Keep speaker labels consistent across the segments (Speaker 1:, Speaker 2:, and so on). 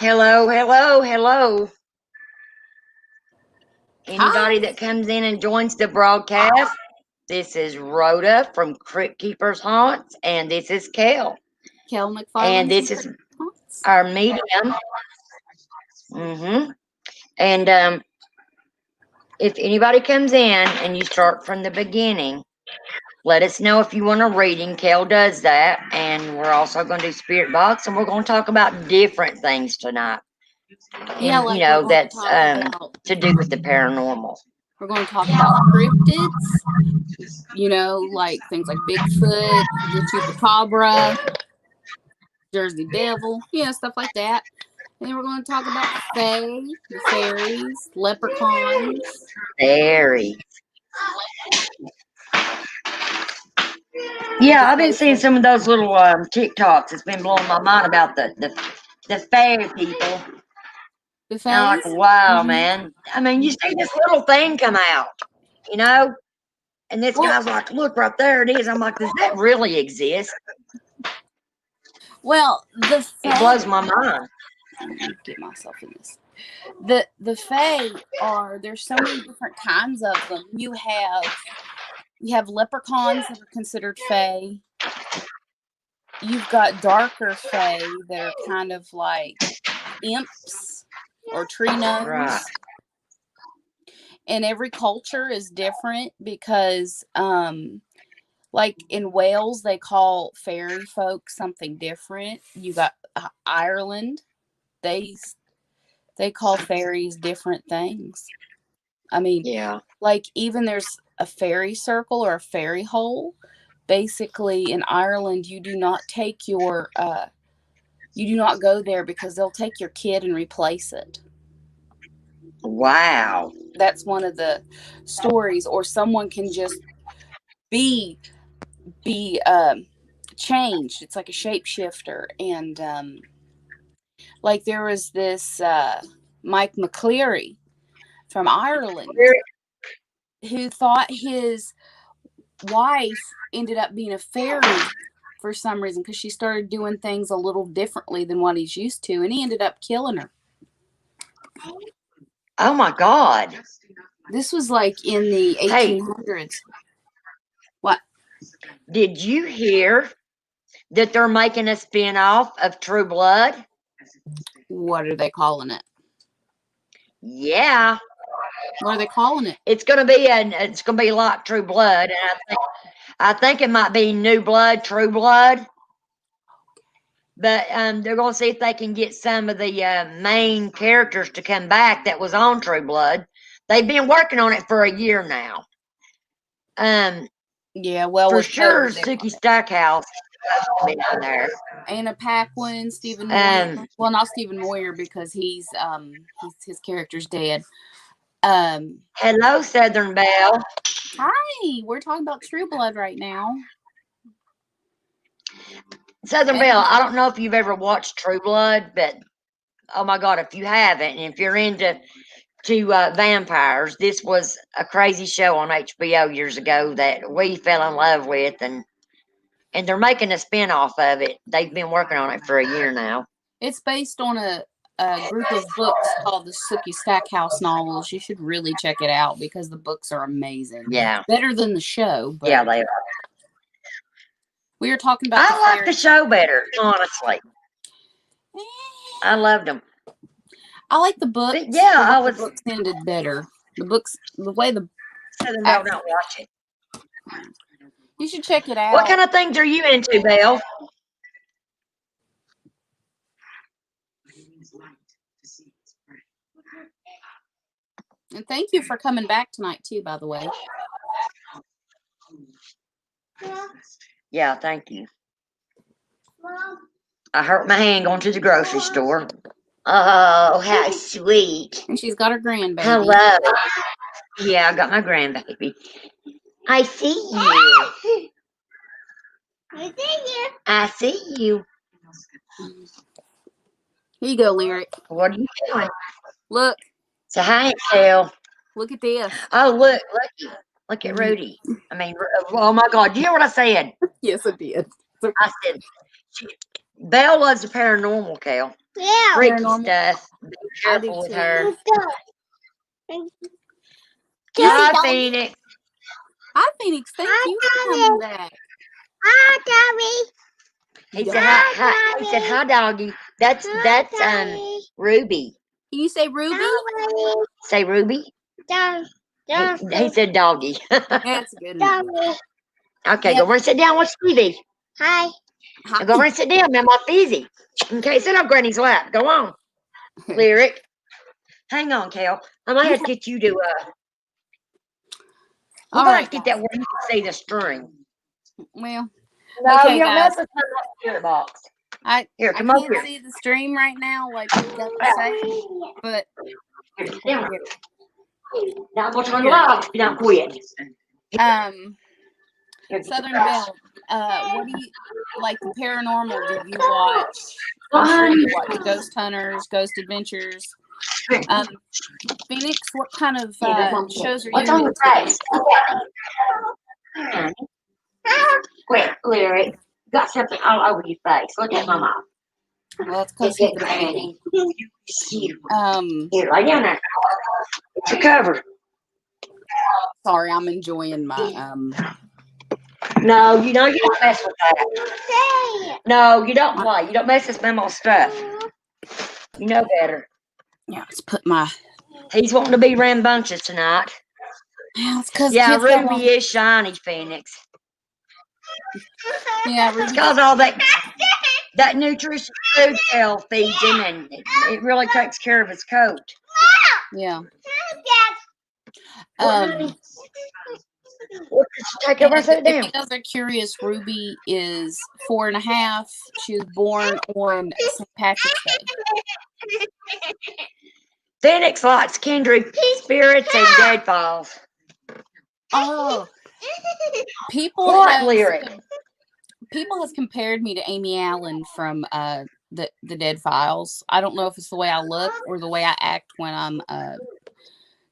Speaker 1: Hello, hello, hello. Anybody
Speaker 2: Hi.
Speaker 1: that comes in and joins the broadcast, this is Rhoda from Crypt Keepers Haunts, and this is Kel.
Speaker 2: Kel McFarland.
Speaker 1: And this is our medium. And if anybody comes in and you start from the beginning, let us know if you want a reading. Kel does that. And we're also going to do Spirit Box, and we're going to talk about different things tonight.
Speaker 2: Yeah,
Speaker 1: And,
Speaker 2: like
Speaker 1: you know,
Speaker 2: we're going
Speaker 1: that's
Speaker 2: to talk about,
Speaker 1: to do with the paranormal.
Speaker 2: we're going to talk about cryptids, you know, like things like Bigfoot, the Chupacabra, Jersey Devil, you know, stuff like that. And then we're going to talk about fae, the fairies, leprechauns.
Speaker 1: Fairies. Yeah, I've been seeing some of those little TikToks. It's been blowing my mind about the fairy people.
Speaker 2: The
Speaker 1: And I'm like, wow, man. I mean, you see this little thing come out, you know? And this guy's like, look, right there it is. I'm like, does that really exist?
Speaker 2: Well,
Speaker 1: it blows my mind.
Speaker 2: Let me get myself in this. The fae there's so many different kinds of them. You have leprechauns that are considered fae. You've got darker fae that are kind of like imps or tree gnomes.
Speaker 1: Right.
Speaker 2: And every culture is different because, like in Wales, they call fairy folk something different. You got Ireland. They call fairies different things. I mean,
Speaker 1: yeah.
Speaker 2: Like even there's a fairy circle or a fairy hole. Basically, in Ireland, you do not take you do not go there because they'll take your kid and replace it.
Speaker 1: Wow.
Speaker 2: That's one of the stories. Or someone can just be changed. It's like a shapeshifter. And like there was this Mike McCleary from Ireland who thought his wife ended up being a fairy for some reason because she started doing things a little differently than what he's used to, and he ended up killing her.
Speaker 1: Oh my God.
Speaker 2: This was like in the 1800s. What?
Speaker 1: Did you hear that they're making a spin-off of True Blood?
Speaker 2: What are they calling it?
Speaker 1: Yeah.
Speaker 2: What are they calling it?
Speaker 1: It's gonna be like True Blood, and I think it might be New Blood, True Blood. But they're gonna see if they can get some of the main characters to come back that was on True Blood. They've been working on it for a year now.
Speaker 2: Yeah, well,
Speaker 1: for sure, Suki Stackhouse has been on there.
Speaker 2: Anna Paquin, Stephen Moyer. Well, not Stephen Moyer because his character's dead.
Speaker 1: Hello, Southern Belle.
Speaker 2: Hi, we're talking about True Blood right now.
Speaker 1: Southern Belle, I don't know if you've ever watched True Blood, but oh my God, if you haven't, and if you're into vampires, this was a crazy show on HBO years ago that we fell in love with, and they're making a spin-off of it. They've been working on it for a year now.
Speaker 2: It's based on a group of books called the Sookie Stackhouse novels. You should really check it out because the books are amazing.
Speaker 1: Yeah.
Speaker 2: Better than the show. But
Speaker 1: yeah, they are.
Speaker 2: We were talking about
Speaker 1: I like the show better, honestly. I loved them.
Speaker 2: I like the books.
Speaker 1: But yeah,
Speaker 2: the books ended better. The books, the way the
Speaker 1: Southern Belle don't watch it.
Speaker 2: You should check it out.
Speaker 1: What kind of things are you into, Belle?
Speaker 2: And thank you for coming back tonight too, by the way.
Speaker 1: Yeah, thank you. I hurt my hand going to the grocery store. Oh, how sweet.
Speaker 2: And she's got her grandbaby.
Speaker 1: Hello. Yeah, I got my grandbaby. I see you. I see you.
Speaker 2: Here you go, Lyric.
Speaker 1: What are you doing?
Speaker 2: Look.
Speaker 1: So hi, Kel.
Speaker 2: Look at this.
Speaker 1: Oh, look at Rudy. I mean, oh my God, do you hear what I said?
Speaker 2: Yes, I did.
Speaker 1: I said, Belle loves the paranormal, Cal.
Speaker 3: Yeah.
Speaker 1: Freaky
Speaker 2: Paranormal.
Speaker 1: stuff. Be
Speaker 2: I do
Speaker 1: careful with
Speaker 2: too.
Speaker 1: her.
Speaker 3: Hi,
Speaker 1: Hi,
Speaker 3: Doggy.
Speaker 1: Phoenix.
Speaker 2: Hi, Phoenix. Thank
Speaker 3: Hi,
Speaker 2: you for
Speaker 3: Doggy.
Speaker 2: coming back.
Speaker 3: Hi, Doggy.
Speaker 1: He
Speaker 2: Dog-
Speaker 1: said hi. He said hi, doggy. That's
Speaker 3: Doggy.
Speaker 1: Ruby.
Speaker 2: Can you say Ruby?
Speaker 3: Doggy.
Speaker 1: Say Ruby.
Speaker 3: Dog.
Speaker 1: He said doggy.
Speaker 2: That's a good one.
Speaker 3: Doggy.
Speaker 1: Okay,
Speaker 2: Yep.
Speaker 1: go run sit down. Watch TV.
Speaker 3: Hi.
Speaker 2: Hi.
Speaker 1: Go run sit down, man. I'm busy. Okay, sit on Granny's lap. Go on. Lyric. Hang on, Cal. I might have to get you to we're
Speaker 2: All
Speaker 1: gonna
Speaker 2: right,
Speaker 1: have to get
Speaker 2: guys.
Speaker 1: that where you can see the string.
Speaker 2: Well,
Speaker 1: No,
Speaker 2: okay,
Speaker 1: you don't
Speaker 2: guys.
Speaker 1: mess with my spirit box. Here,
Speaker 2: I
Speaker 1: come up
Speaker 2: can't
Speaker 1: here.
Speaker 2: see the stream right now, like we've got to say, but
Speaker 1: Here, sit
Speaker 2: we'll
Speaker 1: down.
Speaker 2: get
Speaker 1: Now I'm watching on
Speaker 2: Here.
Speaker 1: live. You don't quit. Here,
Speaker 2: Southern Belle, what do you like the paranormal? Do you watch? I'm sure you watch Ghost Hunters, Ghost Adventures. Phoenix, what kind of shows are
Speaker 1: What's
Speaker 2: you
Speaker 1: on your
Speaker 2: into?
Speaker 1: face? Quick, Lyric. Got something all over your face. Look at my mom.
Speaker 2: Well, it's because he's the baby.
Speaker 1: Here, lay down there. It's your cover.
Speaker 2: Sorry, I'm enjoying my
Speaker 1: No, you don't mess with that. No, you don't play. You don't mess with Mama's stuff. You know better.
Speaker 2: Yeah, let's put my.
Speaker 1: He's wanting to be rambunctious tonight.
Speaker 2: Yeah, it's because
Speaker 1: Yeah,
Speaker 2: kids got
Speaker 1: Ruby is shiny, Phoenix.
Speaker 2: Yeah,
Speaker 1: It's because all that nutritious food Cal feeds him, and it really takes care of his coat.
Speaker 2: Yeah.
Speaker 1: What did you take over and set it
Speaker 2: If
Speaker 1: down?
Speaker 2: you guys are curious, Ruby is 4.5. She was born on St. Patrick's Day.
Speaker 1: Phoenix likes kindred spirits and deadfalls.
Speaker 2: Oh, people
Speaker 1: What Lyric?
Speaker 2: has compared me to Amy Allen from the Dead Files. I don't know if it's the way I look or the way I act when I'm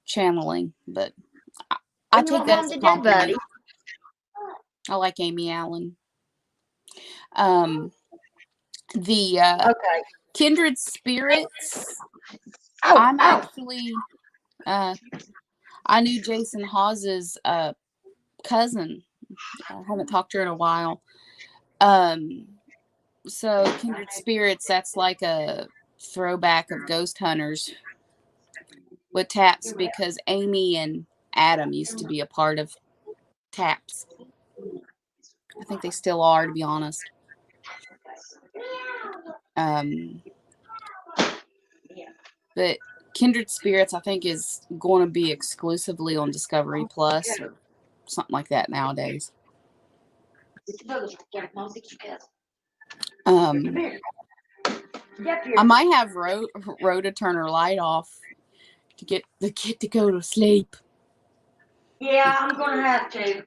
Speaker 2: channeling, but I take that as a compliment. I like Amy Allen. The
Speaker 1: Okay.
Speaker 2: kindred spirits.
Speaker 1: I'm
Speaker 2: actually I knew Jason Hawes's cousin. I haven't talked to her in a while. So kindred spirits, that's like a throwback of Ghost Hunters with TAPS, because Amy and Adam used to be a part of TAPS. I think they still are, to be honest. But kindred spirits, I think, is going to be exclusively on Discovery Plus or something like that nowadays. I might have Rhoda turn her light off to get the kid to go to sleep.
Speaker 1: Yeah, I'm gonna have to.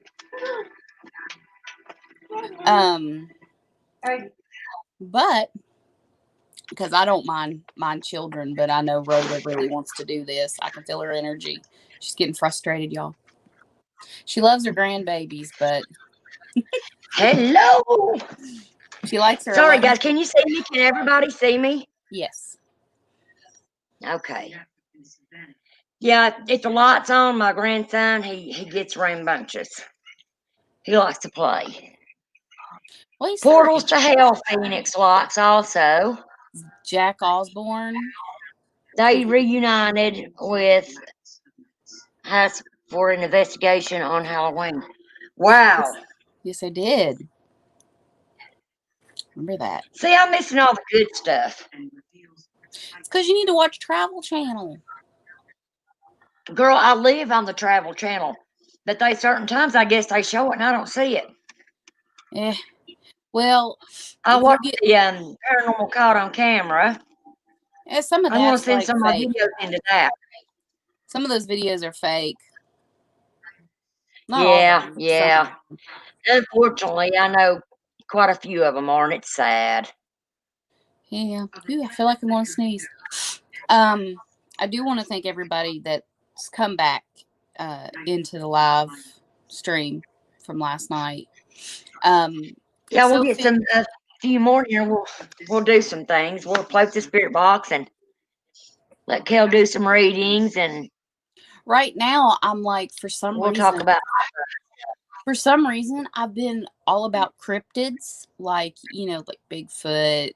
Speaker 2: But because I don't mind children, but I know Rhoda really wants to do this. I can feel her energy. She's getting frustrated, y'all. She loves her grandbabies, but
Speaker 1: hello.
Speaker 2: She likes her.
Speaker 1: Sorry, guys. Can you see me? Can everybody see me?
Speaker 2: Yes.
Speaker 1: Okay. Yeah, if the light's on, my grandson, he gets rambunctious. He likes to play.
Speaker 2: Well,
Speaker 1: Portals to Hell, Phoenix likes also.
Speaker 2: Jack Osborne.
Speaker 1: They reunited with us for an investigation on Halloween. Wow.
Speaker 2: Yes, I did. Remember that.
Speaker 1: See, I'm missing all the good stuff.
Speaker 2: It's because you need to watch Travel Channel.
Speaker 1: Girl, I live on the Travel Channel, but they certain times I guess they show it and I don't see it.
Speaker 2: Yeah. Well,
Speaker 1: I watch the Paranormal Caught on Camera.
Speaker 2: Yeah, some of
Speaker 1: I'm gonna
Speaker 2: that's
Speaker 1: send
Speaker 2: like
Speaker 1: some of my
Speaker 2: fake.
Speaker 1: videos into that.
Speaker 2: Some of those videos are fake. Not all of them,
Speaker 1: yeah. Unfortunately, I know quite a few of them are, and it's sad.
Speaker 2: Yeah. Ooh, I feel like I want to sneeze. I do want to thank everybody that's come back into the live stream from last night.
Speaker 1: Yeah, we'll get few more here, we'll do some things. We'll play with the spirit box and let Kel do some readings, and
Speaker 2: Right now, I'm like, for some
Speaker 1: we'll talk about.
Speaker 2: reason, I've been all about cryptids, like, like Bigfoot,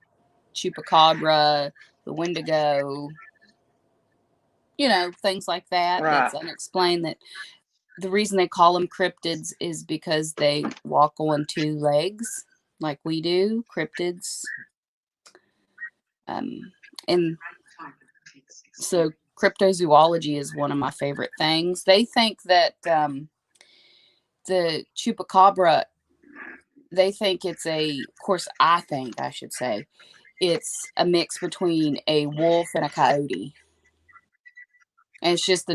Speaker 2: Chupacabra, the Wendigo, things like that.
Speaker 1: Right.
Speaker 2: That's unexplained. That the reason they call them cryptids is because they walk on two legs, like we do, cryptids. And so cryptozoology is one of my favorite things. They think that the chupacabra, they think it's of course, I should say, it's a mix between a wolf and a coyote. And it's just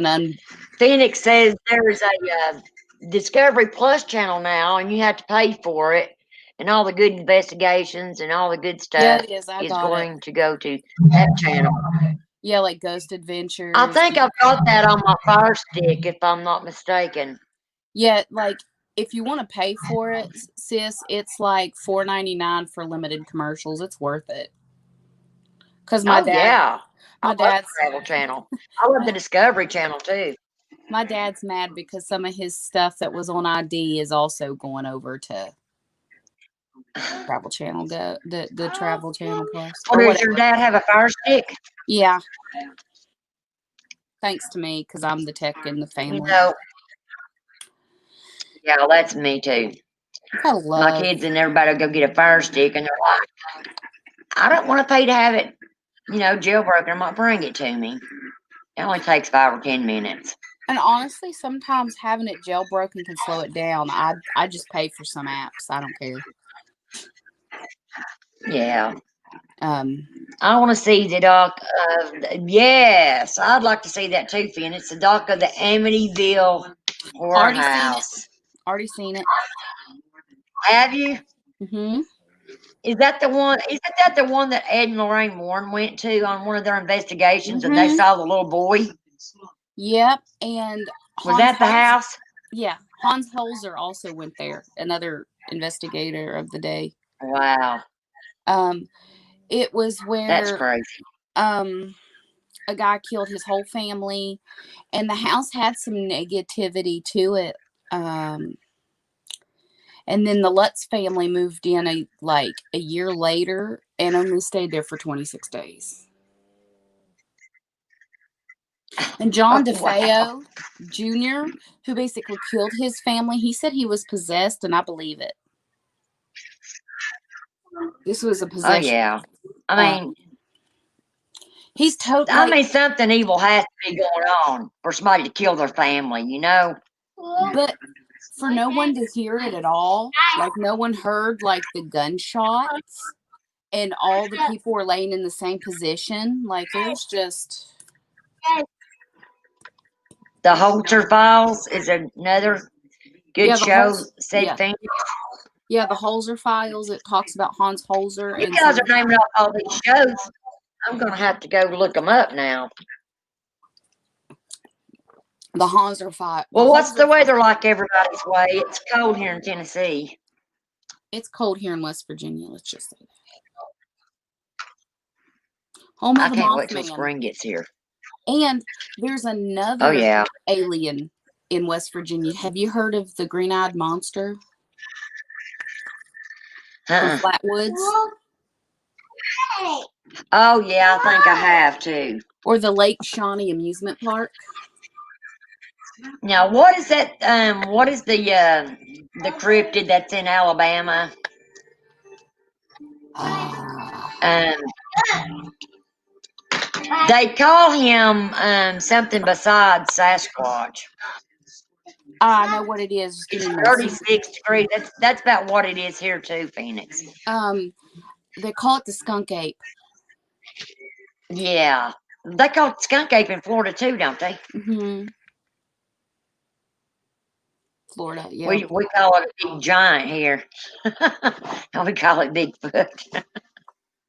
Speaker 1: Phoenix says there's a Discovery Plus channel now, and you have to pay for it, and all the good investigations and all the good stuff
Speaker 2: Yeah, it is. I got
Speaker 1: going to go to that channel.
Speaker 2: Yeah, like Ghost Adventures.
Speaker 1: I think I've got that on my Fire Stick, if I'm not mistaken.
Speaker 2: Yeah, like if you want to pay for it, sis, it's like $4.99 for limited commercials. It's worth it. Because my
Speaker 1: Yeah.
Speaker 2: my
Speaker 1: I love
Speaker 2: dad's
Speaker 1: the Travel Channel. I love the Discovery Channel too.
Speaker 2: my dad's mad because some of his stuff that was on ID is also going over to Travel Channel, the Travel Channel Plus.
Speaker 1: Or does your dad have a Fire Stick?
Speaker 2: Yeah. Thanks to me, because I'm the tech in the family.
Speaker 1: Yeah, that's me too. My kids and everybody will go get a Fire Stick, and they're like, I don't want to pay to have it, jailbroken. I might bring it to me. It only takes 5 or 10 minutes.
Speaker 2: And honestly, sometimes having it jailbroken can slow it down. I just pay for some apps. I don't care.
Speaker 1: Yeah. I want to see the doc of, yes, I'd like to see that too, Finn. It's the doc of the Amityville Horror House.
Speaker 2: Already seen it.
Speaker 1: Have you?
Speaker 2: Mm-hmm.
Speaker 1: Is that the one? Isn't that the one that Ed and Lorraine Warren went to on one of their investigations, and they saw the little boy?
Speaker 2: Yep. And
Speaker 1: was that the house?
Speaker 2: Yeah, Hans Holzer also went there. Another investigator of the day.
Speaker 1: Wow.
Speaker 2: It was where
Speaker 1: that's crazy.
Speaker 2: A guy killed his whole family, and the house had some negativity to it. And then the Lutz family moved in a year later and only stayed there for 26 days. And John DeFeo Jr., who basically killed his family, he said he was possessed, and I believe it. This was a possession.
Speaker 1: Oh, yeah. I mean,
Speaker 2: he's totally.
Speaker 1: Something evil has to be going on for somebody to kill their family,
Speaker 2: But for no one to hear it at all, like no one heard like the gunshots, and all the people were laying in the same position. Like there's just.
Speaker 1: The Holzer Files is another good show.
Speaker 2: Yeah, the Holzer Files. It talks about Hans Holzer.
Speaker 1: You guys are naming off all these shows. I'm going to have to go look them up now.
Speaker 2: The Holzer Files.
Speaker 1: Well, what's the weather like everybody's way? It's cold here in Tennessee.
Speaker 2: It's cold here in West Virginia. Let's just say that. Home of the
Speaker 1: can't wait
Speaker 2: Mothman.
Speaker 1: till spring gets here.
Speaker 2: And there's another alien in West Virginia. Have you heard of the green-eyed monster? From Flatwoods?
Speaker 1: Oh, yeah, I think I have too.
Speaker 2: Or the Lake Shawnee Amusement Park?
Speaker 1: Now, what is that? What is the cryptid that's in Alabama? They call him something besides Sasquatch.
Speaker 2: I know what it is.
Speaker 1: It's 36 degrees. That's about what it is here too, Phoenix.
Speaker 2: They call it the skunk ape.
Speaker 1: Yeah. They call it skunk ape in Florida too, don't they?
Speaker 2: Mm-hmm. Florida, yeah.
Speaker 1: We call it a big giant here. And we call it Bigfoot.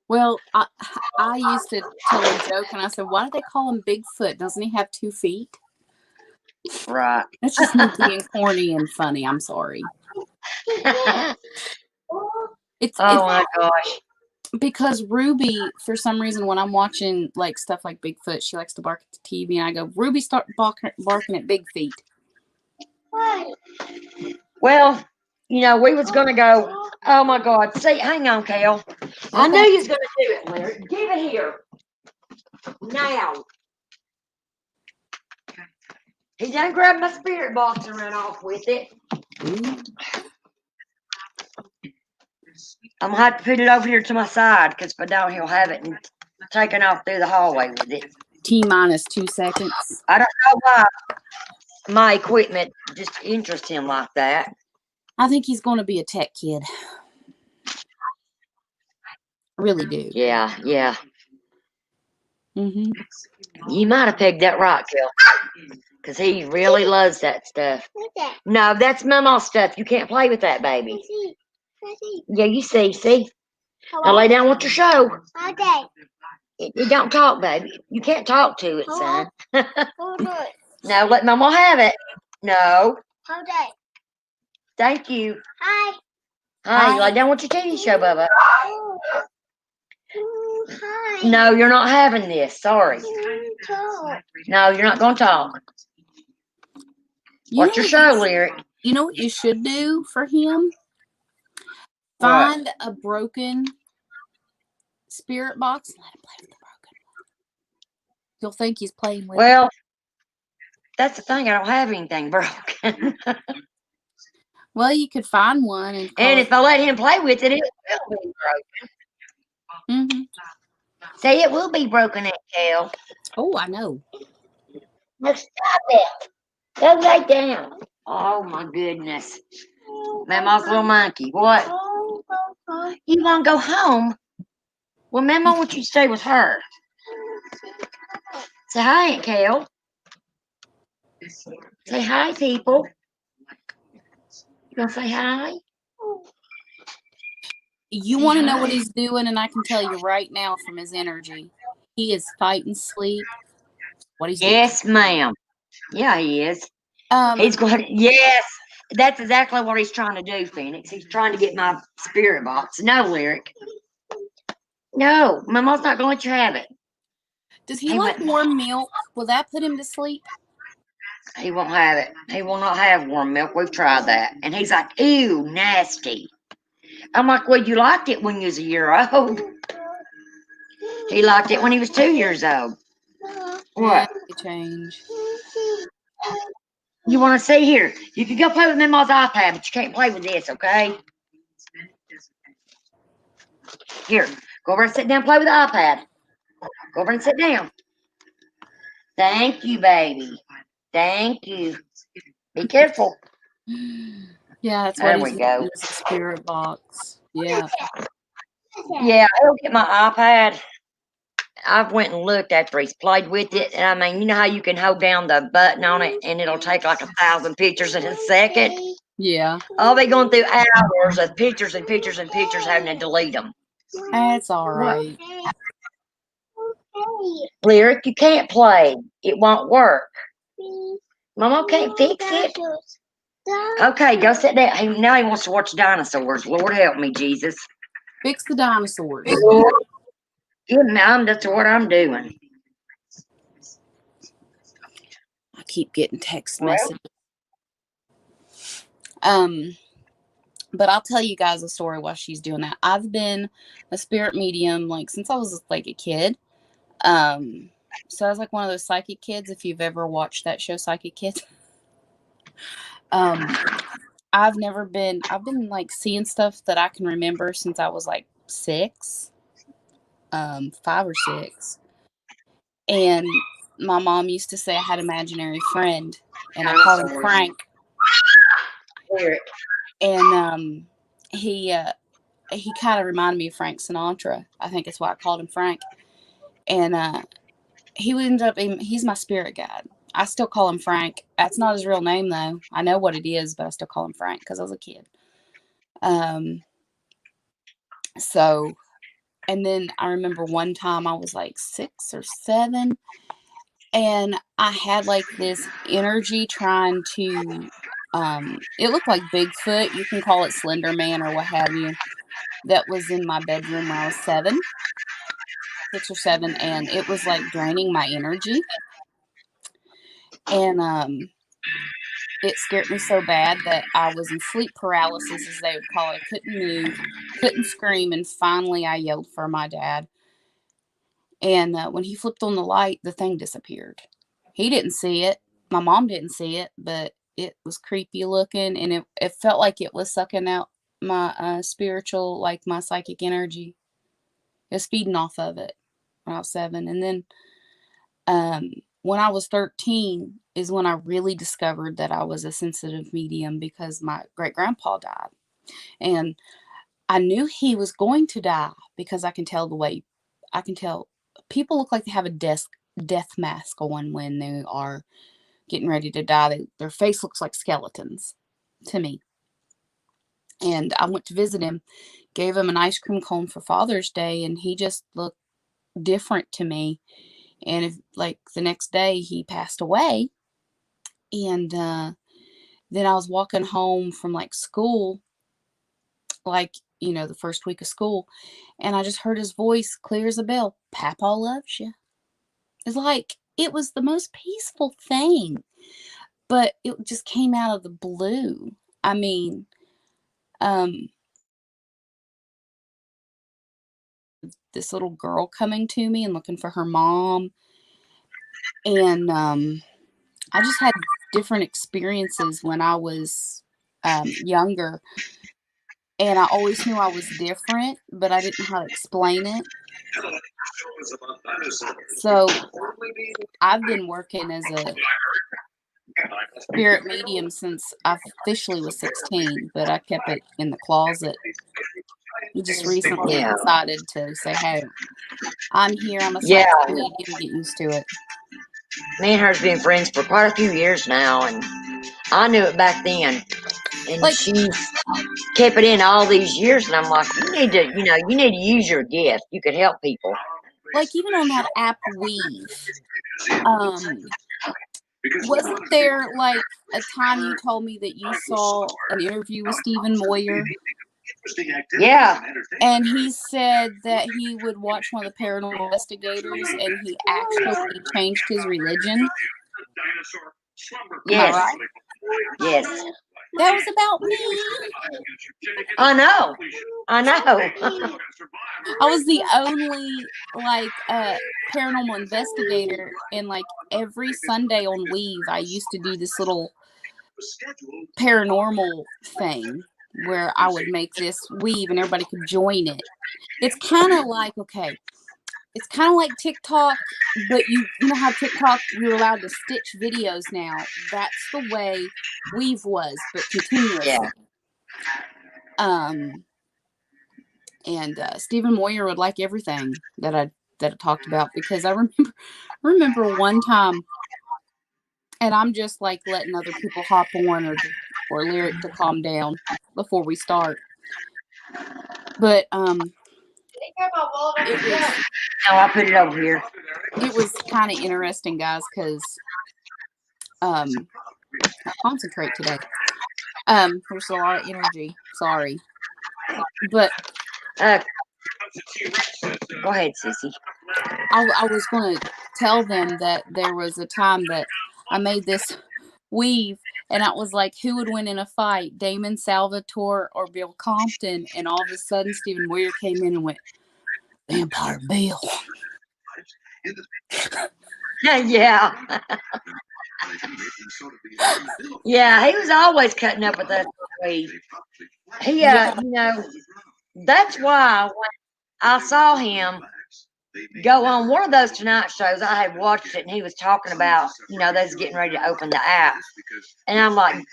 Speaker 2: Well, I used to tell a joke, and I said, why do they call him Bigfoot? Doesn't he have 2 feet?
Speaker 1: Right.
Speaker 2: That's just me being corny and funny. I'm sorry. It's
Speaker 1: Oh my gosh.
Speaker 2: because Ruby, for some reason, when I'm watching like stuff like Bigfoot, she likes to bark at the TV, and I go, Ruby, start barking at Big Feet.
Speaker 1: Well, you know, we was gonna go. Oh my God. See, hang on, Kel. I knew you was gonna do it, Larry. Give it here. Now. He done grabbed my spirit box and ran off with it. I'm gonna have to put it over here to my side because if I don't, he'll have it and taken off through the hallway with it.
Speaker 2: T-minus 2 seconds.
Speaker 1: I don't know why my equipment just interests him like that.
Speaker 2: I think he's going to be a tech kid. Really do.
Speaker 1: Yeah, yeah.
Speaker 2: Mm-hmm.
Speaker 1: You might have pegged that right, Kel. Because he really loves that stuff. No, that's Mama's stuff. You can't play with that, baby. Yeah, you see. Now lay down with your show. You don't talk, baby. You can't talk to it, son. No, let Mama have it. No. Thank you.
Speaker 3: Hi.
Speaker 1: Hi, lay down with your TV show, Bubba.
Speaker 3: Hi.
Speaker 1: No, you're not having this. Sorry. No, you're not going to talk. Watch your show, Lyric.
Speaker 2: You know what you should do for him?
Speaker 1: What?
Speaker 2: Find a broken spirit box and let him play with the broken one. He'll think he's playing with it.
Speaker 1: Well, that's the thing. I don't have anything broken.
Speaker 2: Well, you could find one and call
Speaker 1: And
Speaker 2: it.
Speaker 1: if I let him play with it, it will be broken.
Speaker 2: Mm-hmm.
Speaker 1: Say it will be broken, Aunt Kel.
Speaker 2: Oh, I know.
Speaker 1: Now stop it. Go lay down. Oh my goodness. Mama's little monkey. What? You want to go home? Well, Mama wants you to stay with her. Say hi, Aunt Kel. Say hi, people. You gonna say hi?
Speaker 2: You
Speaker 1: Say
Speaker 2: want to know
Speaker 1: hi.
Speaker 2: what he's doing, and I can tell you right now from his energy, he is fighting sleep. What he's
Speaker 1: Yes, ma'am. Yeah, he is.
Speaker 2: doing.
Speaker 1: He's going. Yes, that's exactly what he's trying to do, Phoenix. He's trying to get my spirit box. No, Lyric. No, Mama's not going to let you have it.
Speaker 2: Does he like warm milk? Will that put him to sleep?
Speaker 1: He won't have it. He will not have warm milk. We've tried that, and he's like, "Ew, nasty." I'm like, "Well, you liked it when you was a year old." He liked it when he was 2 years old. What?
Speaker 2: Change.
Speaker 1: You want to see here? You can go play with Mama's iPad, but you can't play with this, okay? Here, go over and sit down and play with the iPad. Go over and sit down. Thank you, baby. Thank you. Be careful.
Speaker 2: Yeah, that's
Speaker 1: There
Speaker 2: what
Speaker 1: we
Speaker 2: he's
Speaker 1: go.
Speaker 2: doing. It's a spirit box. Yeah.
Speaker 1: Yeah, I'll get my iPad. I've went and looked after he's played with it. And I mean, you know how you can hold down the button on it and it'll take like 1,000 pictures in a second?
Speaker 2: Yeah.
Speaker 1: I'll be going through hours of pictures and pictures and pictures having to delete them.
Speaker 2: That's all right.
Speaker 1: Lyric, you can't play. It won't work. Mama can't fix it. Okay, go sit down. Now he wants to watch dinosaurs. Lord help me, Jesus.
Speaker 2: Fix the dinosaurs.
Speaker 1: Good, Mom, that's what I'm doing.
Speaker 2: I keep getting text
Speaker 1: Well.
Speaker 2: messages. But I'll tell you guys a story while she's doing that. I've been a spirit medium like since I was like a kid. So I was like one of those psychic kids. If you've ever watched that show, Psychic Kids. I've been like seeing stuff that I can remember since I was like 6, 5 or 6. And my mom used to say I had an imaginary friend, and I called him Frank. And he kind of reminded me of Frank Sinatra. I think that's why I called him Frank. And he would end up he's my spirit guide. I still call him Frank. That's not his real name though. I know what it is, but I still call him Frank because I was a kid. So, and then I remember one time I was like 6 or 7, and I had like this energy trying to, it looked like Bigfoot. You can call it Slender Man or what have you. that was in my bedroom when I was 6 or 7, and it was like draining my energy. And it scared me so bad that I was in sleep paralysis, as they would call it. I couldn't move, couldn't scream, and finally I yelled for my dad. And when he flipped on the light, the thing disappeared. He didn't see it. My mom didn't see it, but it was creepy looking, and it felt like it was sucking out my spiritual, like my psychic energy. It was feeding off of it when I was 7. And then when I was 13 is when I really discovered that I was a sensitive medium, because my great-grandpa died. And I knew he was going to die because I can tell people look like they have a death mask on when they are getting ready to die. Their face looks like skeletons to me. And I went to visit him, gave him an ice cream cone for Father's Day, and he just looked different to me. And like the next day he passed away. And then I was walking home from like school, like, the first week of school, and I just heard his voice clear as a bell. Papa loves you. It's like, it was the most peaceful thing, but it just came out of the blue. I mean, this little girl coming to me and looking for her mom. And I just had different experiences when I was younger. And I always knew I was different, but I didn't know how to explain it. So I've been working as a spirit medium since I officially was 16, but I kept it in the closet. We just recently decided to say, hey, I'm here. I'm a psychic medium. Get used to it.
Speaker 1: Me and her's been friends for quite a few years now, and I knew it back then. And
Speaker 2: Like,
Speaker 1: she's kept it in all these years, and I'm like, you need to use your gift. You could help people.
Speaker 2: Like, even on that app Weave, wasn't there like a time you told me that you saw an interview with Stephen Moyer?
Speaker 1: Yeah.
Speaker 2: And he said that he would watch one of the paranormal investigators, and he actually changed his religion.
Speaker 1: Yes.
Speaker 2: Am I right?
Speaker 1: Yes.
Speaker 2: That was about me.
Speaker 1: I know.
Speaker 2: I was the only like paranormal investigator, and like every Sunday on Weave, I used to do this little paranormal thing where I would make this weave and everybody could join it. It's kind of like, it's kind of like TikTok, but you know how TikTok, you're allowed to stitch videos now. That's the way Weave was, but continuously.
Speaker 1: Yeah.
Speaker 2: And Stephen Moyer would like everything that I talked about, because I remember one time, and I'm just like letting other people hop on or Lyric to calm down before we start. But it was.
Speaker 1: No, I'll put it over here.
Speaker 2: It was kind of interesting, guys, because I concentrate today. There's a lot of energy. Sorry, but
Speaker 1: go ahead, Sissy.
Speaker 2: I was going to tell them that there was a time that I made this weave, and I was like, who would win in a fight, Damon Salvatore or Bill Compton? And all of a sudden, Stephen Moyer came in and went, Vampire Bill.
Speaker 1: Yeah. Yeah, he was always cutting up with us. He, that's why when I saw him go on one of those Tonight shows, I had watched it, and he was talking about, they was getting ready to open the app. And I'm like,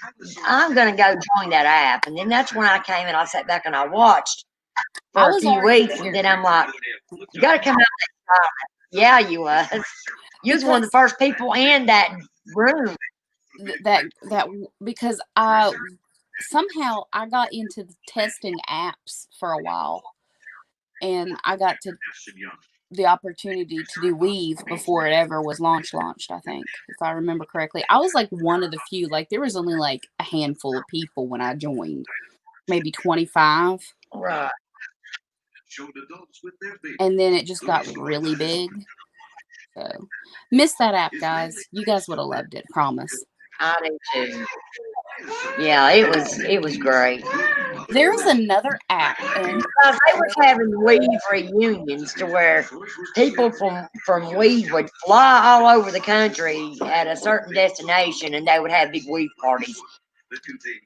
Speaker 1: I'm going to go join that app. And then that's when I came and I sat back and I watched for a few weeks. And then I'm like, you got to come out. Yeah, you was. You was one of the first people in that room.
Speaker 2: That because somehow I got into testing apps for a while, and I got to the opportunity to do Weave before it ever was launched, I think, if I remember correctly. I was like one of the few. Like, there was only like a handful of people when I joined, maybe 25.
Speaker 1: Right.
Speaker 2: And then it just got really big. So, miss that app, guys. You guys would have loved it, promise.
Speaker 1: I do too. Yeah, it was great.
Speaker 2: There's another app, and
Speaker 1: Because they was having weave reunions to where people from weave would fly all over the country at a certain destination, and they would have big weave parties.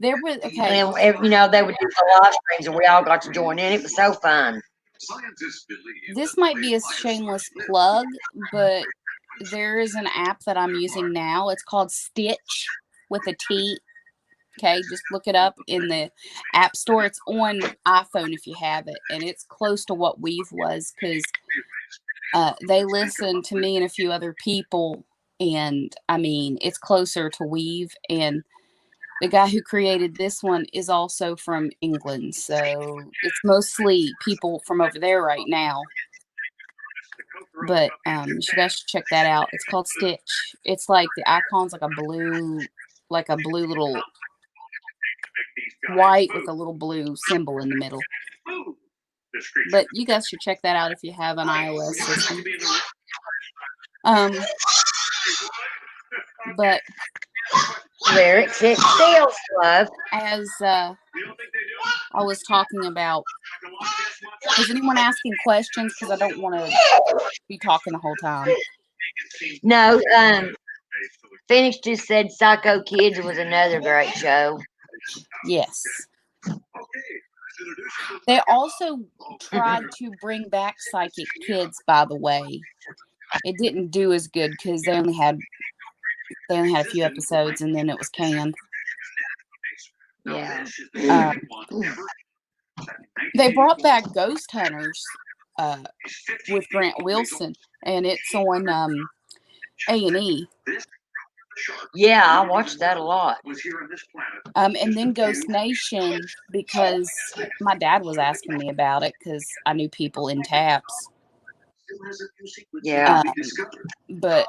Speaker 2: there was okay.
Speaker 1: And you know, they would do the live streams, and we all got to join in. It was so fun.
Speaker 2: This might be a shameless plug, but there is an app that I'm using now. It's called Stitch with a T. Okay, just look it up in the app store. It's on iPhone if you have it, and it's close to what Weave was because they listen to me and a few other people, and I mean, it's closer to Weave. And the guy who created this one is also from England, so it's mostly people from over there right now. But you guys should check that out. It's called Stitch. It's like the icon's like a blue little white with a little blue symbol in the middle. But you guys should check that out if you have an iOS system. But
Speaker 1: Lyrics, it still love.
Speaker 2: as I was talking about, is anyone asking questions? Because I don't want to be talking the whole time.
Speaker 1: No, Phoenix just said Psycho Kids was another great show.
Speaker 2: Yes. They also tried to bring back Psychic Kids, by the way. It didn't do as good because they only had a few episodes and then it was canned.
Speaker 1: Yeah.
Speaker 2: They brought back Ghost Hunters with Grant Wilson, and it's on A&E.
Speaker 1: Yeah, I watched that a lot.
Speaker 2: And then Ghost Nation, because my dad was asking me about it because I knew people in TAPS.
Speaker 1: Yeah.
Speaker 2: But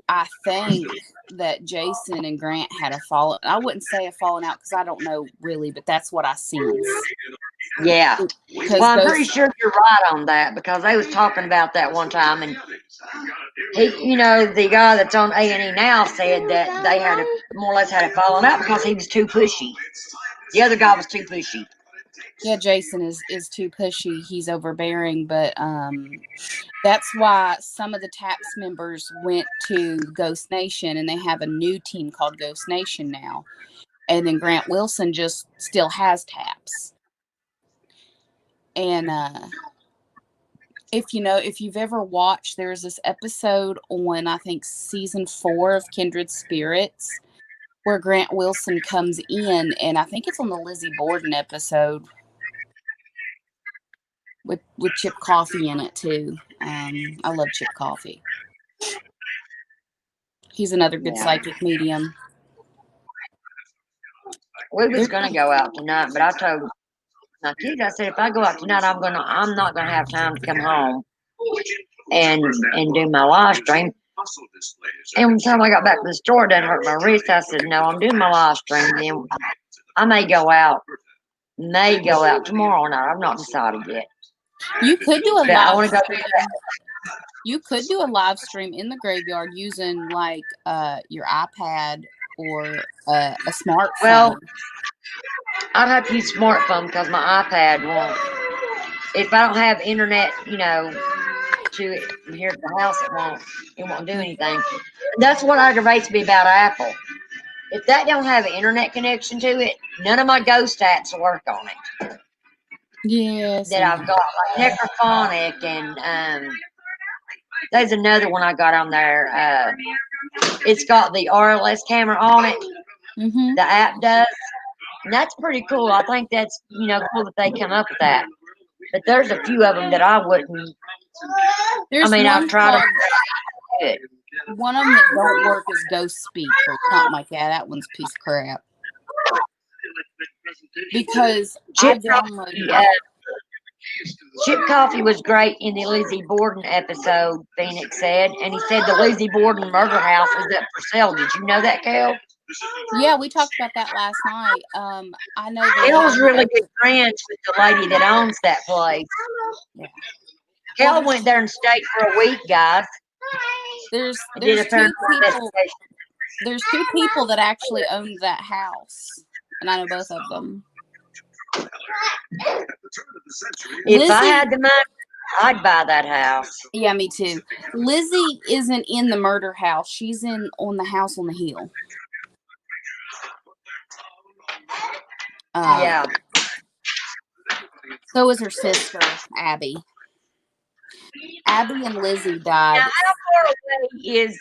Speaker 2: I think that Jason and Grant had I wouldn't say a falling out because I don't know really, but that's what I sense.
Speaker 1: Yeah. Well, I'm pretty sure you're right on that because they was talking about that one time, and he, you know, the guy that's on A&E now said that they had more or less had a falling out because he was too pushy. The other guy was too pushy.
Speaker 2: Yeah, Jason is too pushy. He's overbearing, but that's why some of the TAPS members went to Ghost Nation, and they have a new team called Ghost Nation now. And then Grant Wilson just still has TAPS. And if you've ever watched, there's this episode on, I think, season 4 of Kindred Spirits where Grant Wilson comes in, and I think it's on the Lizzie Borden episode with Chip Coffee in it too. I love Chip Coffee. He's another good psychic medium.
Speaker 1: We was gonna go out tonight, but I told my kids, I said, if I go out tonight, I'm not gonna have time to come home and do my live stream. And when time I got back to the store, it done hurt my wrist. I said, no, I'm doing my live stream. Then I may go out tomorrow night. I've not decided yet.
Speaker 2: You could do a live stream.
Speaker 1: Go
Speaker 2: you could do a live stream in the graveyard using like your iPad or a smartphone.
Speaker 1: Well, I'd have to use smartphone because my iPad won't. If I don't have internet, you know, to it from here at the house, it won't do anything. That's what aggravates me about Apple. If that don't have an internet connection to it, none of my ghost apps will work on it.
Speaker 2: Yes.
Speaker 1: That I've got, like Necrophonic, and there's another one I got on there. It's got the RLS camera on it.
Speaker 2: Mm-hmm.
Speaker 1: The app does. And that's pretty cool. I think that's, you know, cool that they come up with that. But there's a few of them that I wouldn't. I've tried to.
Speaker 2: One of them that don't work is Ghost Speak or something like that. That one's a piece of crap. Because I downloaded
Speaker 1: Chip Coffee was great in the Lizzie Borden episode, Phoenix said. And he said the Lizzie Borden murder house was up for sale. Did you know that, Kel?
Speaker 2: Yeah, we talked about that last night. I know the
Speaker 1: Kel's
Speaker 2: lady
Speaker 1: really
Speaker 2: that-
Speaker 1: good friends with the lady that owns that place.
Speaker 2: Yeah.
Speaker 1: Kel
Speaker 2: Well,
Speaker 1: went there and stayed for a week, guys.
Speaker 2: there's
Speaker 1: I did a
Speaker 2: two
Speaker 1: paranormal
Speaker 2: people.
Speaker 1: investigation.
Speaker 2: There's two people that actually owned that house, and I know both of them.
Speaker 1: If I had the money, I'd buy that house.
Speaker 2: Yeah, me too. Lizzie isn't in the murder house. She's on the house on the hill.
Speaker 1: Yeah.
Speaker 2: So is her sister, Abby. Abby and Lizzie died.
Speaker 1: Now, how far away is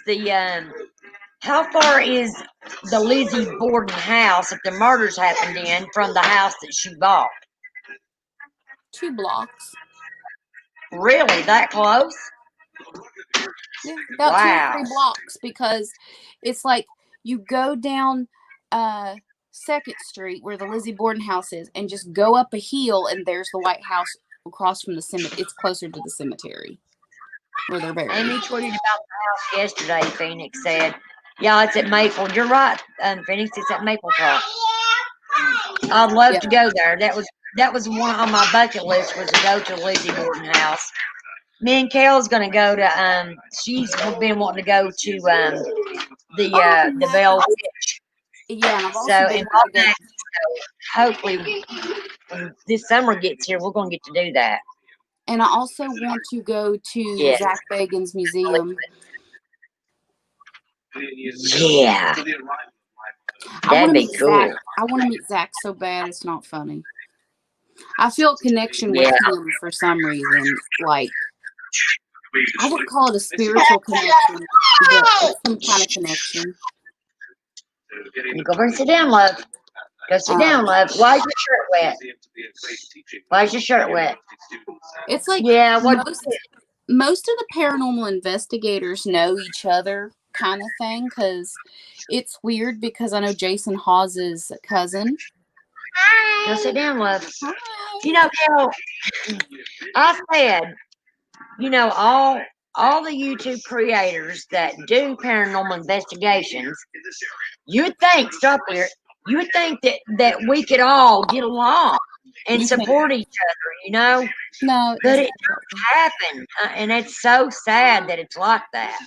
Speaker 1: how far is the Lizzie Borden house that the murders happened in from the house that she bought?
Speaker 2: 2 blocks.
Speaker 1: Really, that close?
Speaker 2: Yeah, about
Speaker 1: Wow.
Speaker 2: 2 or 3 blocks, because it's like you go down 2nd Street where the Lizzie Borden house is and just go up a hill and there's the White House across from the cemetery. It's closer to the cemetery where they're buried.
Speaker 1: Amy tweeted about the house yesterday, Phoenix said. Yeah, it's at Maple. You're right, Phoenix, it's at Maple Park. I'd love to go there. That was one on my bucket list, was to go to Lizzie Borden house. Me and Kel's gonna go to she's been wanting to go to the Bell Witch.
Speaker 2: Yeah, and I've also
Speaker 1: So
Speaker 2: been
Speaker 1: and
Speaker 2: wanting to go.
Speaker 1: hopefully when this summer gets here, we're gonna get to do that.
Speaker 2: And I also want to go to
Speaker 1: Yes.
Speaker 2: Zach Bagan's museum.
Speaker 1: Yeah.
Speaker 2: I
Speaker 1: That'd
Speaker 2: want to
Speaker 1: be
Speaker 2: meet
Speaker 1: cool.
Speaker 2: Zach. I want to meet Zach so bad it's not funny. I feel a connection with him for some reason. Like, I would call it a spiritual connection, but some kind of connection.
Speaker 1: You go over and sit down, love. Go sit down, love. Why is your shirt wet? Why is your shirt wet?
Speaker 2: It's like,
Speaker 1: Yeah,
Speaker 2: most of the paranormal investigators know each other, kind of thing, because it's weird, because I know Jason Hawes's cousin.
Speaker 1: Go sit down, love. You know, Kel, I said, you know, all the YouTube creators that do paranormal investigations, you would think, stop here, you would think that we could all get along and support each other, you know?
Speaker 2: No,
Speaker 1: But it doesn't happen, and it's so sad that it's like that.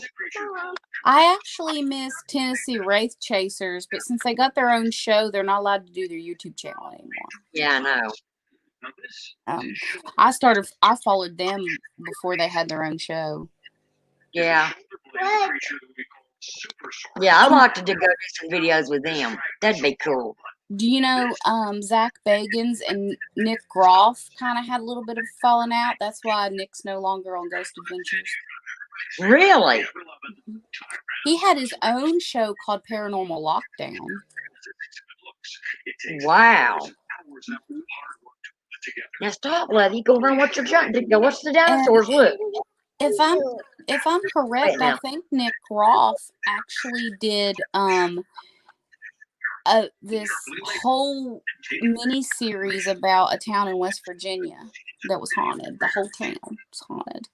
Speaker 2: I actually miss Tennessee Wraith Chasers, but since they got their own show, they're not allowed to do their YouTube channel anymore.
Speaker 1: Yeah, I know.
Speaker 2: I followed them before they had their own show.
Speaker 1: Yeah. Yeah, I'd like to go do some videos with them. That'd be cool.
Speaker 2: Do you know Zach Bagans and Nick Groff kind of had a little bit of falling out? That's why Nick's no longer on Ghost Adventures.
Speaker 1: Really?
Speaker 2: He had his own show called Paranormal Lockdown.
Speaker 1: Wow. Now stop, love. You go run watch your go watch the dinosaurs. Look.
Speaker 2: If I'm correct, I think Nick Groff actually did this whole mini series about a town in West Virginia that was haunted. The whole town was haunted.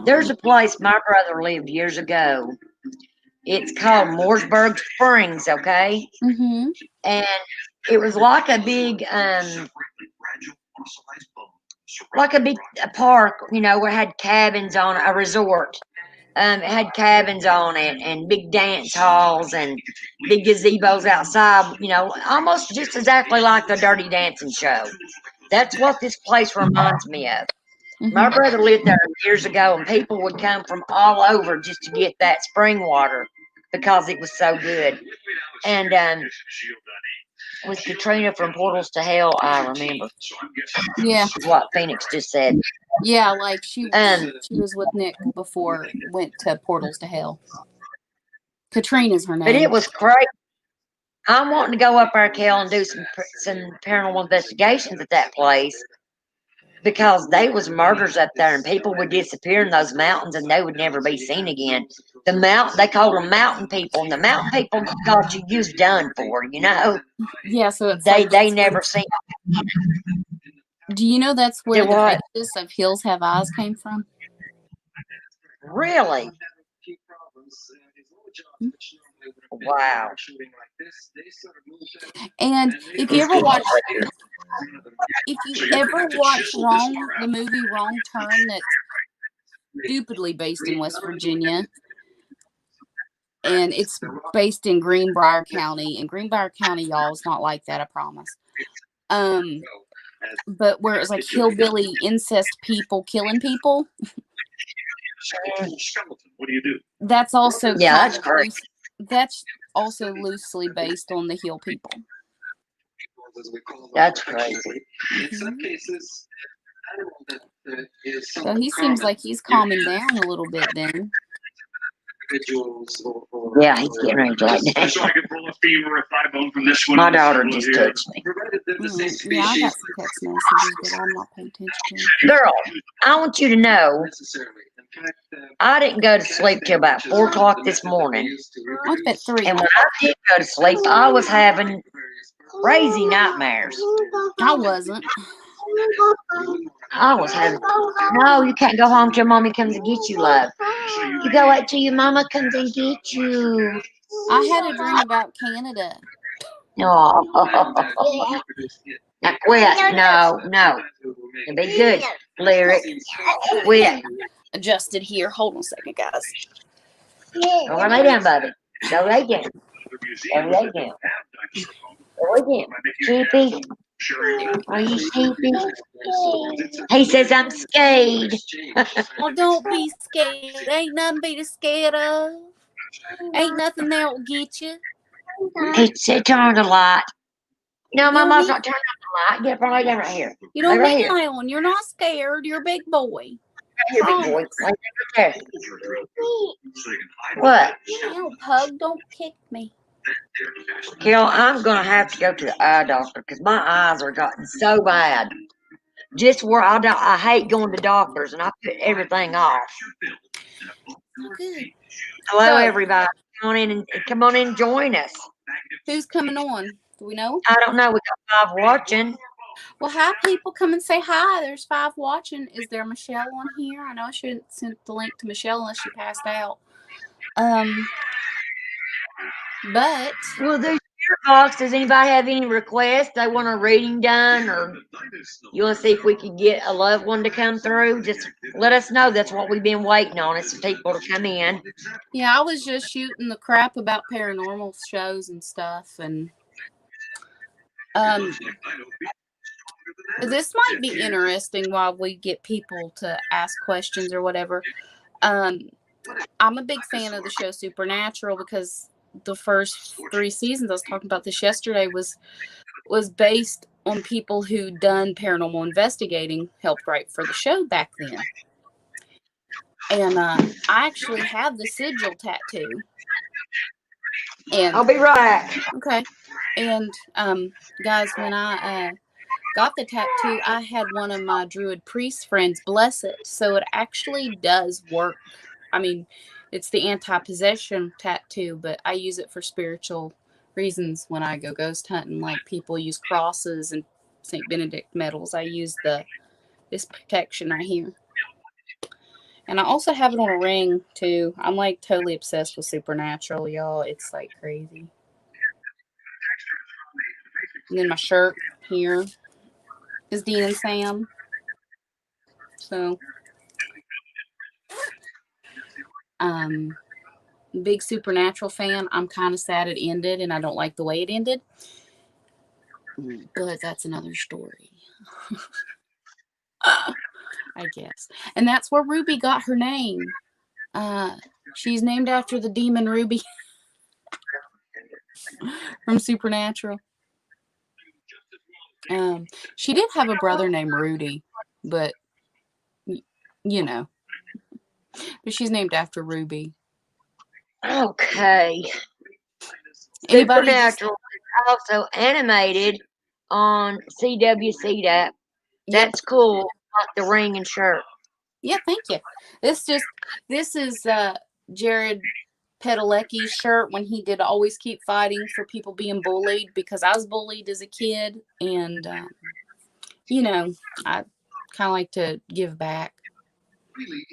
Speaker 1: There's a place my brother lived years ago. It's called Mooresburg Springs, okay?
Speaker 2: Mm-hmm.
Speaker 1: And it was like a big park, you know, where it had cabins on a resort. It had cabins on it and big dance halls and big gazebos outside, you know, almost just exactly like the Dirty Dancing show. That's what this place reminds me of.
Speaker 2: Mm-hmm.
Speaker 1: My brother lived there years ago, and people would come from all over just to get that spring water because it was so good. And with Katrina from Portals to Hell, I remember.
Speaker 2: Yeah.
Speaker 1: What Phoenix just said.
Speaker 2: Yeah, like she was with Nick before went to Portals to Hell. Katrina's her name.
Speaker 1: But it was crazy. I'm wanting to go up there, Kel, and do some paranormal investigations at that place because they was murders up there, and people would disappear in those mountains, and they would never be seen again. They called them mountain people, and the mountain people thought you was done for, you know.
Speaker 2: Yeah, so it's
Speaker 1: they never seen.
Speaker 2: Do you know that's where the basis of Hills Have Eyes came from?
Speaker 1: Really? Wow.
Speaker 2: And if you ever watch the movie Wrong Turn, that's stupidly based in West Virginia, and it's based in Greenbrier County, and Greenbrier County, y'all, is not like that, I promise. But where it's like hillbilly incest people killing people, that's also
Speaker 1: that's great.
Speaker 2: That's also loosely based on the Hill people.
Speaker 1: That's crazy.
Speaker 2: So he seems like he's calming down a little bit then.
Speaker 1: Yeah, he's getting ready to like my daughter just texted me.
Speaker 2: Yeah, I got some text messages, but I'm not paying attention to.
Speaker 1: Girl, I want you to know I didn't go to sleep till about 4 o'clock this morning.
Speaker 2: I went at 3.
Speaker 1: And when I did go to sleep, I was having crazy nightmares.
Speaker 2: I wasn't.
Speaker 1: I was having. No, you can't go home till mommy comes and get you, love. You go wait till your mama comes and get you.
Speaker 2: I had a dream about Canada.
Speaker 1: Oh. Now quit. No. It'll be good. Lyric. Quit.
Speaker 2: Adjusted here. Hold on a second, guys.
Speaker 1: Go lay down, buddy. Go lay down. Go lay down. Go lay down. Sheepy. Are you sleepy? He says I'm scared.
Speaker 2: Well, don't be scared. Ain't nothing to be scared of. Ain't nothing that will get you.
Speaker 1: He said turn the light. No, my mom's not turning on the light. Get up and lay down right here.
Speaker 2: You don't
Speaker 1: right
Speaker 2: need
Speaker 1: here.
Speaker 2: Leon. You're not scared. You're a big boy.
Speaker 1: Right here, big boy. Lay down right there. What?
Speaker 2: No, Pug, don't kick me.
Speaker 1: Carol, I'm going to have to go to the eye doctor because my eyes are gotten so bad. Just where I hate going to doctors and I put everything off.
Speaker 2: Good.
Speaker 1: Hello, everybody. Come on in and join us.
Speaker 2: Who's coming on? Do we know?
Speaker 1: I don't know. We got 5 watching.
Speaker 2: Well, hi, people. Come and say hi. There's 5 watching. Is there Michelle on here? I know I shouldn't send the link to Michelle unless she passed out. But
Speaker 1: Well, there's your box. Does anybody have any requests? They want a reading done, or you want to see if we could get a loved one to come through? Just let us know. That's what we've been waiting on. Is for people to come in.
Speaker 2: Yeah, I was just shooting the crap about paranormal shows and stuff, and this might be interesting while we get people to ask questions or whatever. I'm a big fan of the show Supernatural because the first 3 seasons, I was talking about this yesterday, was based on people who done paranormal investigating, helped write for the show back then. And I actually have the sigil tattoo. And
Speaker 1: I'll be right back.
Speaker 2: Okay. And guys, when I got the tattoo, I had one of my druid priest friends bless it, so it actually does work. I mean, it's the anti-possession tattoo, but I use it for spiritual reasons when I go ghost hunting. Like people use crosses and St. Benedict medals. I use this protection right here. And I also have it on a ring too. I'm like totally obsessed with Supernatural, y'all. It's like crazy. And then my shirt here is Dean and Sam. So big Supernatural fan. I'm kind of sad it ended and I don't like the way it ended. But that's another story. I guess. And that's where Ruby got her name. She's named after the demon Ruby from Supernatural. She did have a brother named Rudy, but you know. But she's named after Ruby.
Speaker 1: Okay.
Speaker 2: Anybody
Speaker 1: Supernatural is also animated on CWC. That's cool. Like the ring and shirt.
Speaker 2: Yeah, thank you. This is Jared Padalecki's shirt when he did Always Keep Fighting for people being bullied, because I was bullied as a kid, and you know, I kind of like to give back.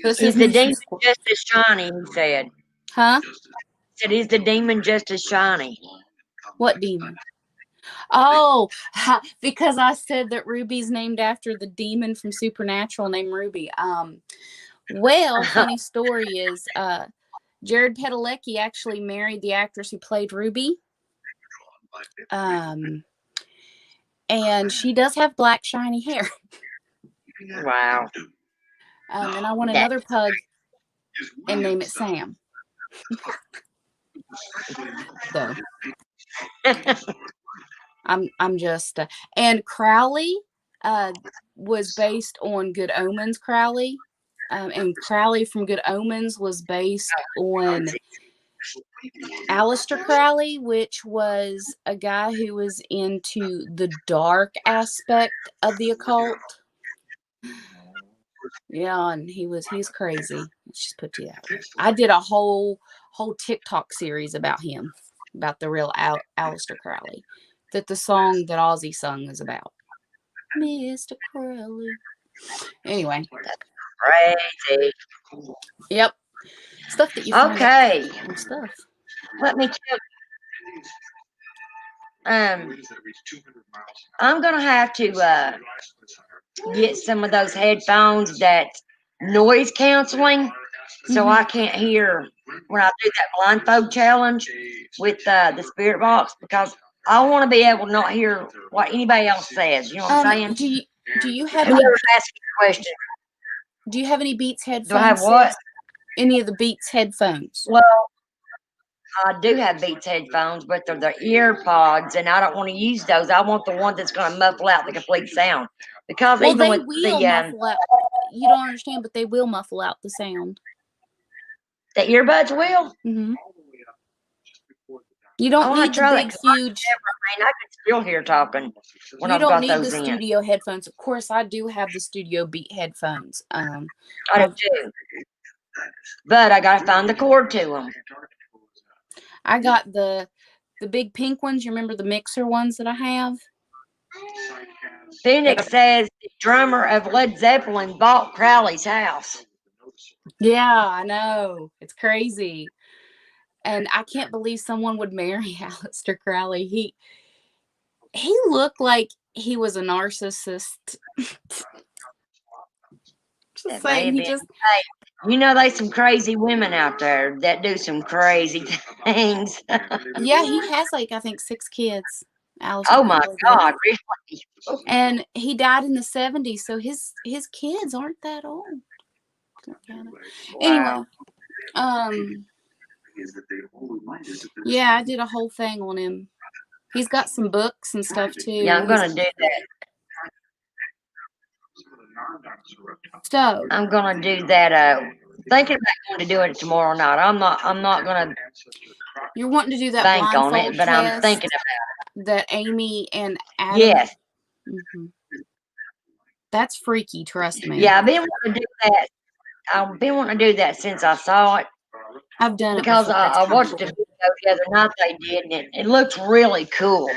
Speaker 2: This
Speaker 1: Is the demon just as shiny, he said.
Speaker 2: Huh?
Speaker 1: said, is the demon just as shiny?
Speaker 2: What demon? Oh, because I said that Ruby's named after the demon from Supernatural named Ruby. Well, funny story is, Jared Padalecki actually married the actress who played Ruby. And she does have black shiny hair.
Speaker 1: Wow.
Speaker 2: And I want another pug and name it Sam. So I'm just and Crowley was based on Good Omens. Crowley, and Crowley from Good Omens was based on Aleister Crowley, which was a guy who was into the dark aspect of the occult. Yeah, and he's crazy. Let's just put you that way. I did a whole TikTok series about him, about the real Aleister Crowley, that the song that Ozzy sung is about. Mr. Crowley. Anyway.
Speaker 1: Crazy.
Speaker 2: Yep. Stuff that you find
Speaker 1: Okay.
Speaker 2: out stuff.
Speaker 1: Let me tell I'm gonna have to get some of those headphones that noise canceling, so I can't hear when I do that blindfold challenge with the spirit box, because I want to be able to not hear what anybody else says. You know what I'm saying?
Speaker 2: Do you have
Speaker 1: Whoever's asking the question?
Speaker 2: Do you have any Beats headphones?
Speaker 1: Do I have what?
Speaker 2: Any of the Beats headphones?
Speaker 1: Well, I do have Beats headphones, but they're the ear pods, and I don't want to use those. I want the one that's going to muffle out the complete sound. Because
Speaker 2: well,
Speaker 1: even
Speaker 2: they
Speaker 1: with
Speaker 2: will
Speaker 1: the
Speaker 2: muffle out. You don't understand, but they will muffle out the sound.
Speaker 1: The earbuds will.
Speaker 2: Mm-hmm. You don't need the big, huge.
Speaker 1: I can still hear talking when
Speaker 2: you
Speaker 1: I've
Speaker 2: don't
Speaker 1: got
Speaker 2: need
Speaker 1: those
Speaker 2: the
Speaker 1: in.
Speaker 2: studio headphones. Of course, I do have the Studio Beat headphones.
Speaker 1: I do, but I gotta find the cord to them.
Speaker 2: I got the big pink ones. You remember the mixer ones that I have?
Speaker 1: Phoenix says the drummer of Led Zeppelin bought Crowley's house.
Speaker 2: Yeah, I know. It's crazy. And I can't believe someone would marry Aleister Crowley. He looked like he was a narcissist. Just saying,
Speaker 1: you know, there's some crazy women out there that do some crazy things.
Speaker 2: Yeah, he has like, I think 6 kids. Aleister
Speaker 1: oh my
Speaker 2: Crowley
Speaker 1: God,
Speaker 2: did.
Speaker 1: really?
Speaker 2: And he died in the 70s, so his kids aren't that old. Wow. Anyway, yeah, I did a whole thing on him. He's got some books and stuff too.
Speaker 1: Yeah, I'm gonna do that.
Speaker 2: So
Speaker 1: I'm gonna do that. Thinking about going to do it tomorrow night. I'm not gonna.
Speaker 2: You're wanting to do that
Speaker 1: bank on
Speaker 2: blindfold
Speaker 1: it, but
Speaker 2: test
Speaker 1: I'm thinking about
Speaker 2: it. That Amy and Adam.
Speaker 1: Yes.
Speaker 2: Mm-hmm. That's freaky. Trust me.
Speaker 1: Yeah, I've been wanting to do that. I've been wanting to do that since I saw it.
Speaker 2: I've done it
Speaker 1: because
Speaker 2: before.
Speaker 1: I watched a video the other night they did, and it looks really cool.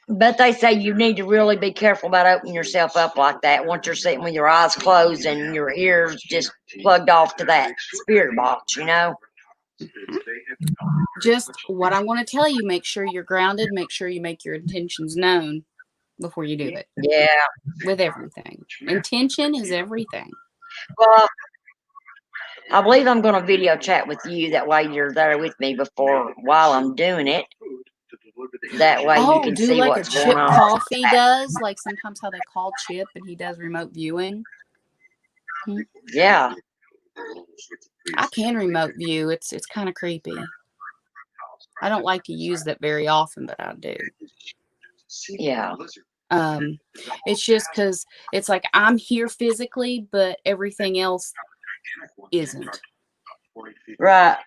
Speaker 1: But they say you need to really be careful about opening yourself up like that once you're sitting with your eyes closed and your ears just plugged off to that spirit box, you know?
Speaker 2: Just what I want to tell you, make sure you're grounded, make sure you make your intentions known before you do it.
Speaker 1: Yeah.
Speaker 2: With everything. Intention is everything.
Speaker 1: Well, I believe I'm going to video chat with you. That way you're there with me while I'm doing it. That way you can see
Speaker 2: like
Speaker 1: what's
Speaker 2: a Chip
Speaker 1: going on.
Speaker 2: Coffee does, like sometimes how they call Chip and he does remote viewing.
Speaker 1: Yeah.
Speaker 2: I can remote view. It's kind of creepy. I don't like to use that very often, but I do.
Speaker 1: Yeah.
Speaker 2: It's just because it's like I'm here physically, but everything else isn't.
Speaker 1: Right.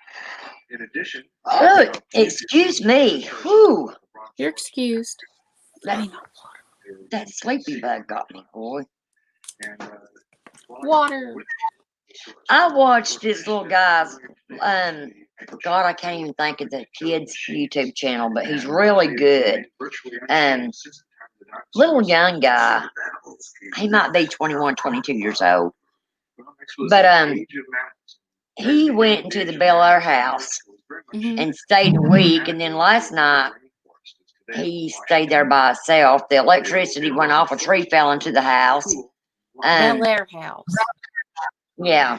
Speaker 1: In addition, look, excuse me. Whew.
Speaker 2: You're excused.
Speaker 1: That sleepy bug got me, boy.
Speaker 2: Water.
Speaker 1: I watched this little guy's, God, I can't even think of the kid's YouTube channel, but he's really good. Little young guy. He might be 21, 22 years old. But he went into the Bel Air house and stayed a week, and then last night he stayed there by himself. The electricity went off, a tree fell into the house.
Speaker 2: Bel Air house.
Speaker 1: Yeah.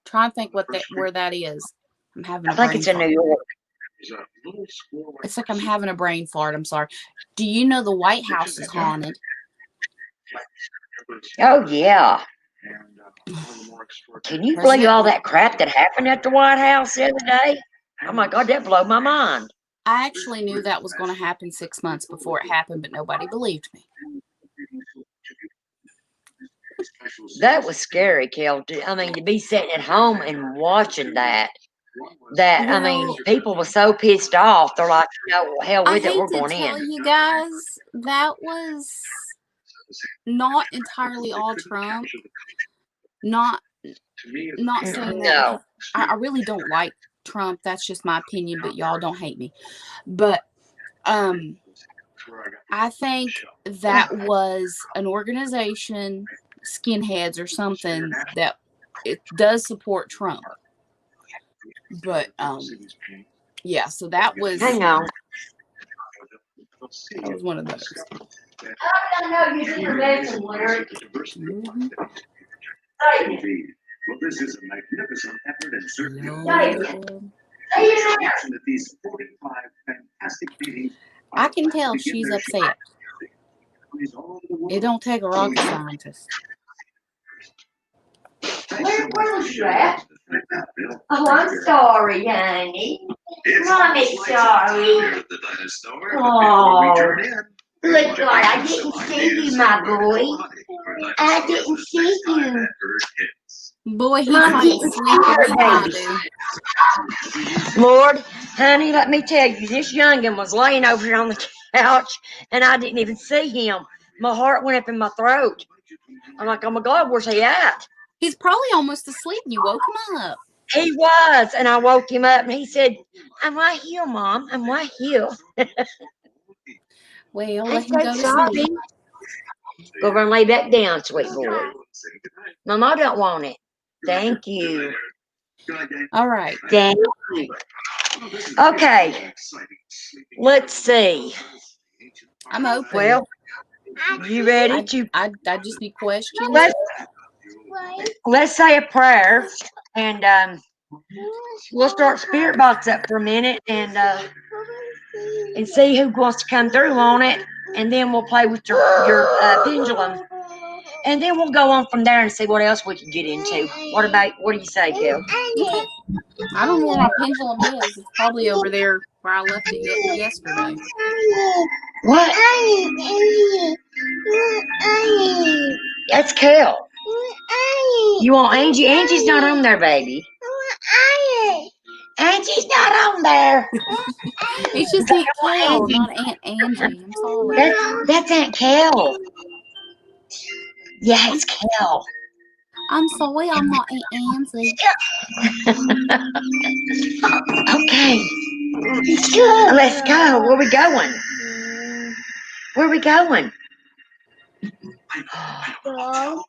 Speaker 2: Trying to think where that is. I'm having a
Speaker 1: I think
Speaker 2: brain
Speaker 1: it's in
Speaker 2: fart.
Speaker 1: New York.
Speaker 2: It's like I'm having a brain fart. I'm sorry. Do you know the White House is haunted?
Speaker 1: Oh, yeah. Can you believe all that crap that happened at the White House the other day? Oh, my God, that blew my mind.
Speaker 2: I actually knew that was going to happen 6 months before it happened, but nobody believed me.
Speaker 1: That was scary, Kel. I mean, to be sitting at home and watching that. I mean, people were so pissed off. They're like, no, hell with it, we're going in.
Speaker 2: I hate to tell you guys, that was not entirely all Trump. Not saying that.
Speaker 1: No.
Speaker 2: I really don't like Trump. That's just my opinion, but y'all don't hate me. But I think that was an organization, skinheads or something, that it does support Trump. But yeah, so that was.
Speaker 1: Hang on.
Speaker 2: That was one of those.
Speaker 1: I know you did mention lyric.
Speaker 4: Well, this is a magnificent effort and certainly that these 45 fantastic paintings.
Speaker 2: I can tell she's upset. It don't take a rocket scientist.
Speaker 1: Where was you at? Oh, I'm sorry, honey. Mommy's sorry. Oh, look, God, I didn't see you, my boy. I didn't see you.
Speaker 2: Boy, he can't sleep every time, dude.
Speaker 1: Lord, honey, let me tell you, this youngin' was laying over here on the couch, and I didn't even see him. My heart went up in my throat. I'm like, oh my God, where's he at?
Speaker 2: He's probably almost asleep, and you woke him up.
Speaker 1: He was, and I woke him up, and he said, I'm right here, Mom. I'm right here.
Speaker 2: Well, let him go to sleep.
Speaker 1: Go over and lay back down, sweet boy. Mama don't want it. Thank you.
Speaker 2: All right.
Speaker 1: Thank you. Okay. Let's see.
Speaker 2: I'm open.
Speaker 1: Well, you ready to?
Speaker 2: I just need questions.
Speaker 1: Let's say a prayer, and we'll start Spirit Box up for a minute, and see who wants to come through on it, and then we'll play with your pendulum, and then we'll go on from there and see what else we can get into. What do you say, Gil?
Speaker 2: Okay. I don't know where my pendulum is. It's probably over there where I left it yesterday.
Speaker 1: What? That's Kel. You want Angie? Angie's not on there, baby. Angie's not on there.
Speaker 2: It's just Aunt Kel, not Aunt Angie. I'm sorry.
Speaker 1: That's Aunt Kel. Yeah, it's Kel.
Speaker 2: I'm sorry, I'm not Aunt Angie.
Speaker 1: Okay. Let's go. Where we going? Where we going? What?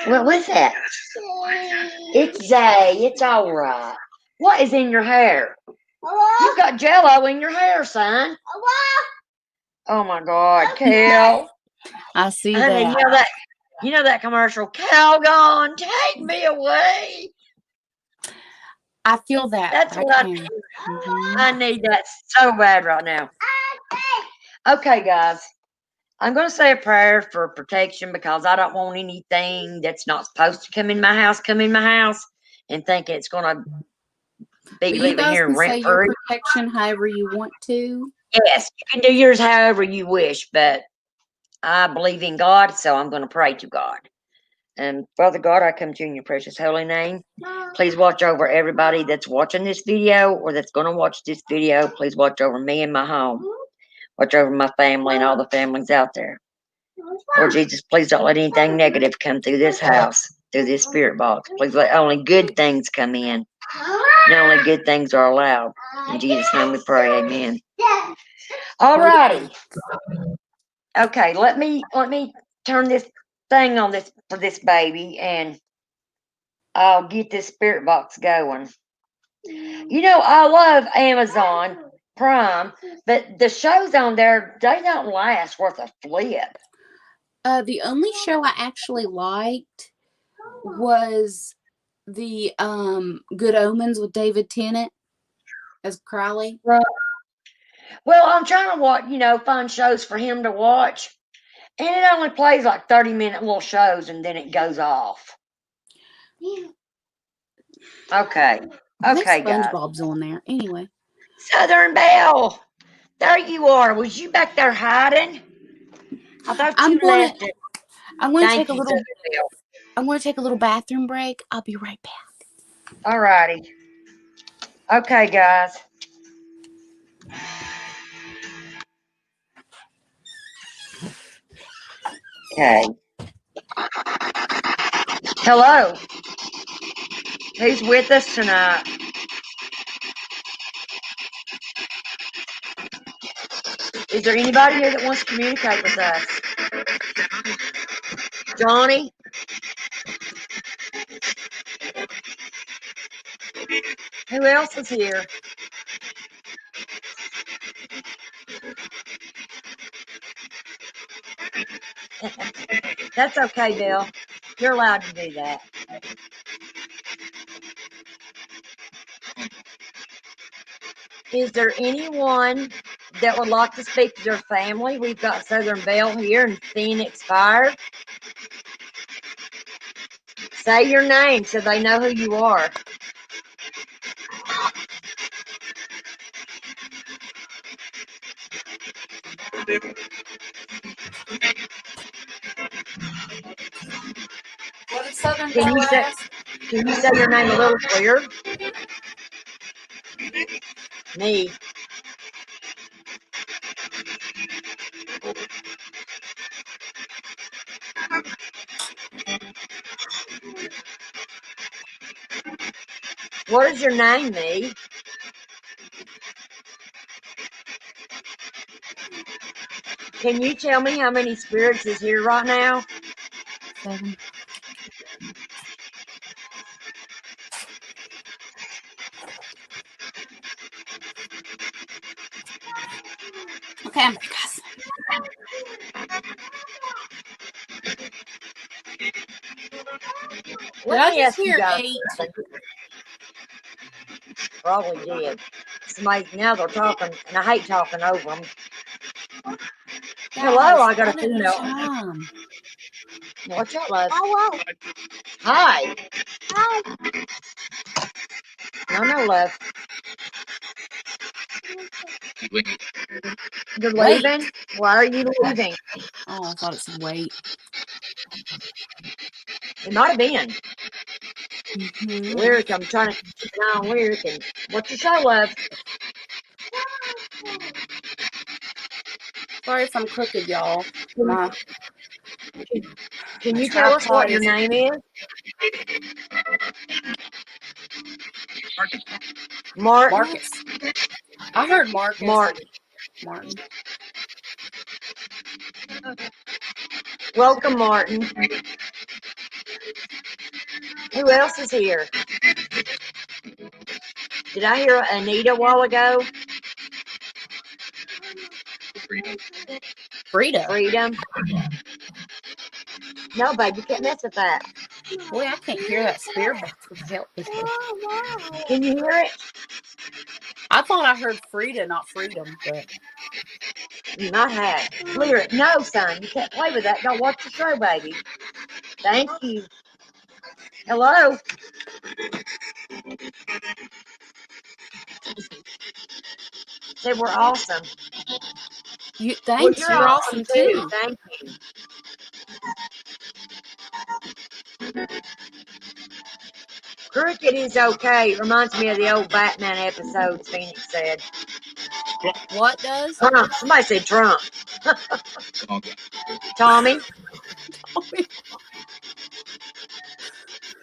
Speaker 1: What was that? It's Zay. It's all right. What is in your hair? You've got Jello in your hair, son. Oh my God, Kel.
Speaker 2: I see
Speaker 1: Honey,
Speaker 2: that.
Speaker 1: You know that commercial? Calgon, take me away.
Speaker 2: I feel that.
Speaker 1: That's what I need that so bad right now. Okay, guys. I'm going to say a prayer for protection because I don't want anything that's not supposed to come in my house and think it's going to be living here rent free. You guys can say your
Speaker 2: protection however you want to.
Speaker 1: Yes, you can do yours however you wish, but I believe in God, so I'm going to pray to God. And Father God, I come to you in your precious holy name. Please watch over everybody that's watching this video or that's going to watch this video. Please watch over me and my home. Watch over my family and all the families out there. Lord Jesus, please don't let anything negative come through this house, through this spirit box. Please let only good things come in. And only good things are allowed. In Jesus' name we pray, amen. All righty. Okay, let me turn this thing on this for this baby, and I'll get this spirit box going. You know, I love Amazon Prime, but the shows on there, they don't last worth a flip.
Speaker 2: The only show I actually liked was the Good Omens with David Tennant as Crowley.
Speaker 1: Right. Well, I'm trying to watch, fun shows for him to watch, and it only plays like 30-minute little shows, and then it goes off. Okay.
Speaker 2: I think
Speaker 1: Okay, guys.
Speaker 2: SpongeBob's on there. Anyway.
Speaker 1: Southern Belle, there you are. Was you back there hiding? I thought you left it.
Speaker 2: I'm going to
Speaker 1: Thank
Speaker 2: take a
Speaker 1: you,
Speaker 2: little.
Speaker 1: Southern Belle.
Speaker 2: I'm going to take a little bathroom break. I'll be right back.
Speaker 1: All righty. Okay, guys. Okay. Hello. Who's with us tonight? Is there anybody here that wants to communicate with us? Johnny? Who else is here? That's okay, Bill. You're allowed to do that. Is there anyone that would like to speak to their family? We've got Southern Belle here in Phoenix Fire. Say your name so they know who you are.
Speaker 2: What did Southern
Speaker 1: Can
Speaker 2: Belle
Speaker 1: you say,
Speaker 2: ask?
Speaker 1: can you say your name a little clearer? Me. What is your name, me? Can you tell me how many spirits is here right now?
Speaker 2: 7. Okay, I'm ready, guys. Did I just hear 8?
Speaker 1: Probably did. Somebody, now they're talking, and I hate talking over them. Hello, I got a female. What's up, love?
Speaker 3: Hello.
Speaker 1: Hi.
Speaker 3: Hi.
Speaker 1: No, love. You're
Speaker 2: Wait.
Speaker 1: leaving? Why are you leaving?
Speaker 2: Oh, I thought it said wait.
Speaker 1: It might have been.
Speaker 2: Mm-hmm.
Speaker 1: Lyric, I'm trying to keep an eye on Lyric. And what's your show, love?
Speaker 2: Sorry if I'm crooked, y'all.
Speaker 1: Can you tell us what your name is? Martin.
Speaker 2: Marcus. I heard Marcus. Martin.
Speaker 1: Welcome, Martin. Who else is here? Did I hear Anita a while ago? Freedom. No, babe, you can't mess with that.
Speaker 2: Boy, I can't hear that spirit box with help.
Speaker 1: Can you hear it?
Speaker 2: I thought I heard Frida, not freedom, but
Speaker 1: You might have. Lyric, no, son, you can't play with that. Don't watch the show, baby. Thank you. Hello? Say we're awesome.
Speaker 2: Thanks,
Speaker 1: Well,
Speaker 2: you're awesome too.
Speaker 1: Thank you. Cricket is okay. It reminds me of the old Batman episodes, Phoenix said.
Speaker 2: What does?
Speaker 1: Trump. Somebody said Trump. Tommy?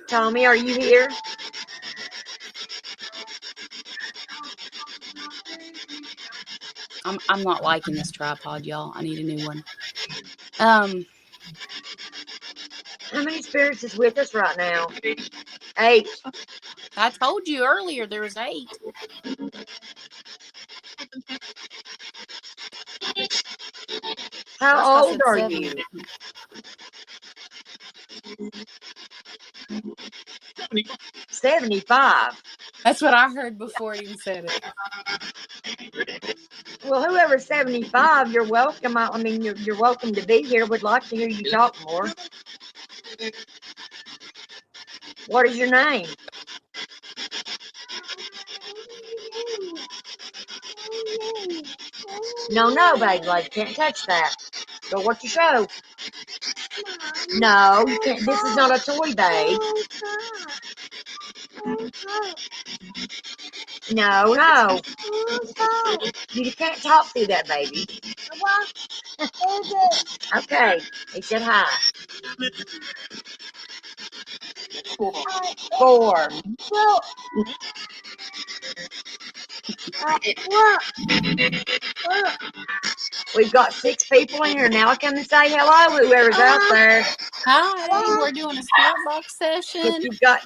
Speaker 1: Tommy, are you here?
Speaker 2: I'm not liking this tripod, y'all. I need a new one.
Speaker 1: How many spirits is with us right now? 8.
Speaker 2: I told you earlier there was 8.
Speaker 1: How
Speaker 2: First I
Speaker 1: old
Speaker 2: said
Speaker 1: are
Speaker 2: 7.
Speaker 1: you? 75.
Speaker 2: That's what I heard before it even said it.
Speaker 1: Well, whoever's 75, you're welcome. I mean, you're welcome to be here. Would like to hear you talk more. What is your name? No, baby, like, can't touch that. Go watch your show. No, you can't. This is not a toy, babe. No. You can't talk through that, baby. Okay. He said hi. 4. We've got 6 people in here now. Come and say hello, whoever's out there.
Speaker 2: Hi, we're doing a spirit box session.
Speaker 1: If you've got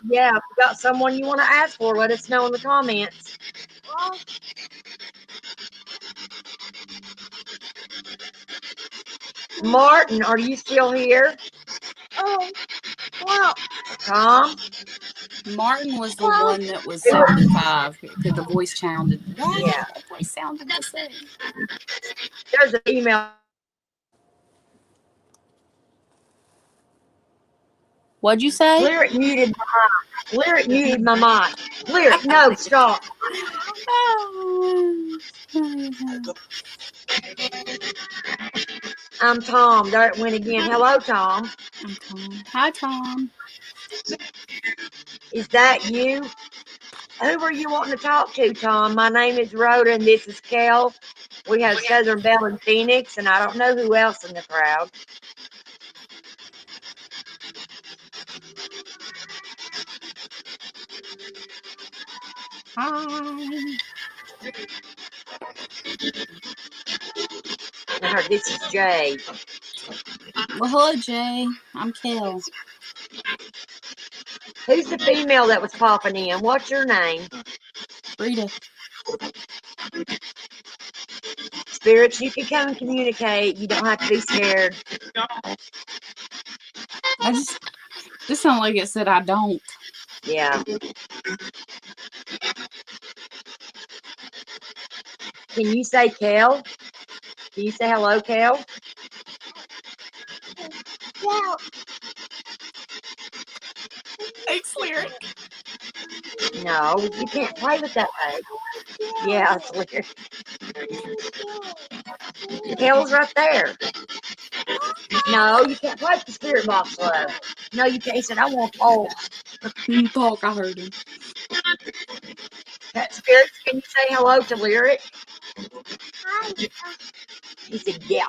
Speaker 1: someone you want to ask for, let us know in the comments. Martin, are you still here? Tom?
Speaker 2: Martin was the one that was 75 because the voice sounded.
Speaker 1: Yeah.
Speaker 2: The voice sounded the same.
Speaker 1: There's an email.
Speaker 2: What'd you say?
Speaker 1: Lyric muted my mic. Lyric muted my mic. Lyric, no, stop. I'm Tom. There it went again. Hello, Tom.
Speaker 2: I'm Tom. Hi, Tom.
Speaker 1: Is that you? Who are you wanting to talk to, Tom? My name is Rhoda, and this is Kel. We have Southern Belle and Phoenix, and I don't know who else in the crowd.
Speaker 2: Hi.
Speaker 1: I heard this is Jay.
Speaker 2: Well, hello, Jay. I'm Kel.
Speaker 1: Who's the female that was popping in? What's your name?
Speaker 2: Rita.
Speaker 1: Spirits, you can come and communicate. You don't have to be scared.
Speaker 2: This sounds like it said I don't.
Speaker 1: Yeah. Can you say Kel? Can you say hello, Kel?
Speaker 2: Thanks, Lyric.
Speaker 1: No, you can't play with that thing. Yeah, it's weird. Kel's right there. No, you can't play with the spirit box, love. No, you can't. He said, I want Paul.
Speaker 2: Talk, I heard him.
Speaker 1: Spirits, can you say hello to Lyric?
Speaker 3: Hi.
Speaker 1: He said, yeah.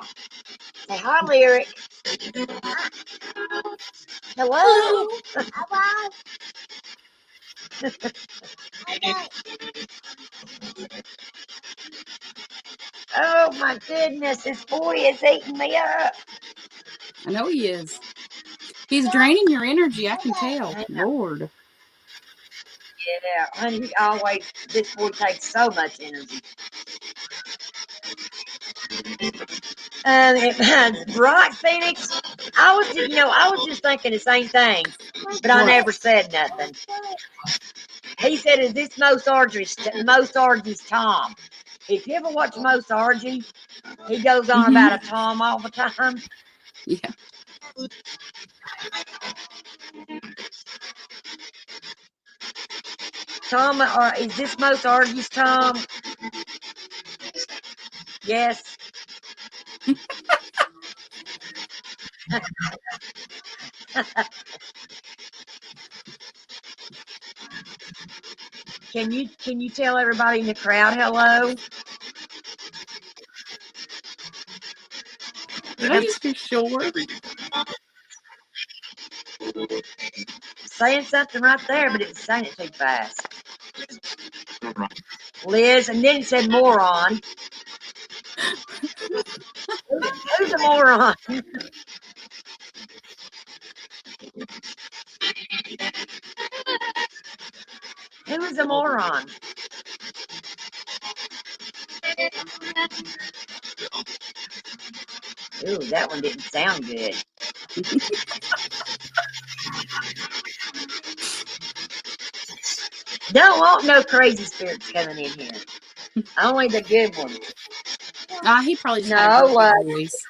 Speaker 1: Say hi, Lyric. Hello.
Speaker 3: Hello.
Speaker 1: Oh, my goodness. This boy is eating me up.
Speaker 2: I know he is. He's draining your energy, I can tell. Lord.
Speaker 1: Yeah, honey, always, this boy takes so much energy. Right, Phoenix? I was just thinking the same thing, but I
Speaker 2: What?
Speaker 1: never said nothing. He said, is this Most Argy's Tom? If you ever watch Most Argy, he goes on about a Tom all the time.
Speaker 2: Yeah.
Speaker 1: Tom, or is this Most Argy's Tom? Yes. Can you tell everybody in the crowd hello?
Speaker 2: Did I just be sure?
Speaker 1: Saying something right there, but it's saying it too fast. Liz, and then it said moron. Who's a moron? Who is a moron? Ooh, that one didn't sound good. Don't want no crazy spirits coming in here. Only the good ones.
Speaker 2: He probably just had a
Speaker 1: No,
Speaker 2: grumpy voice.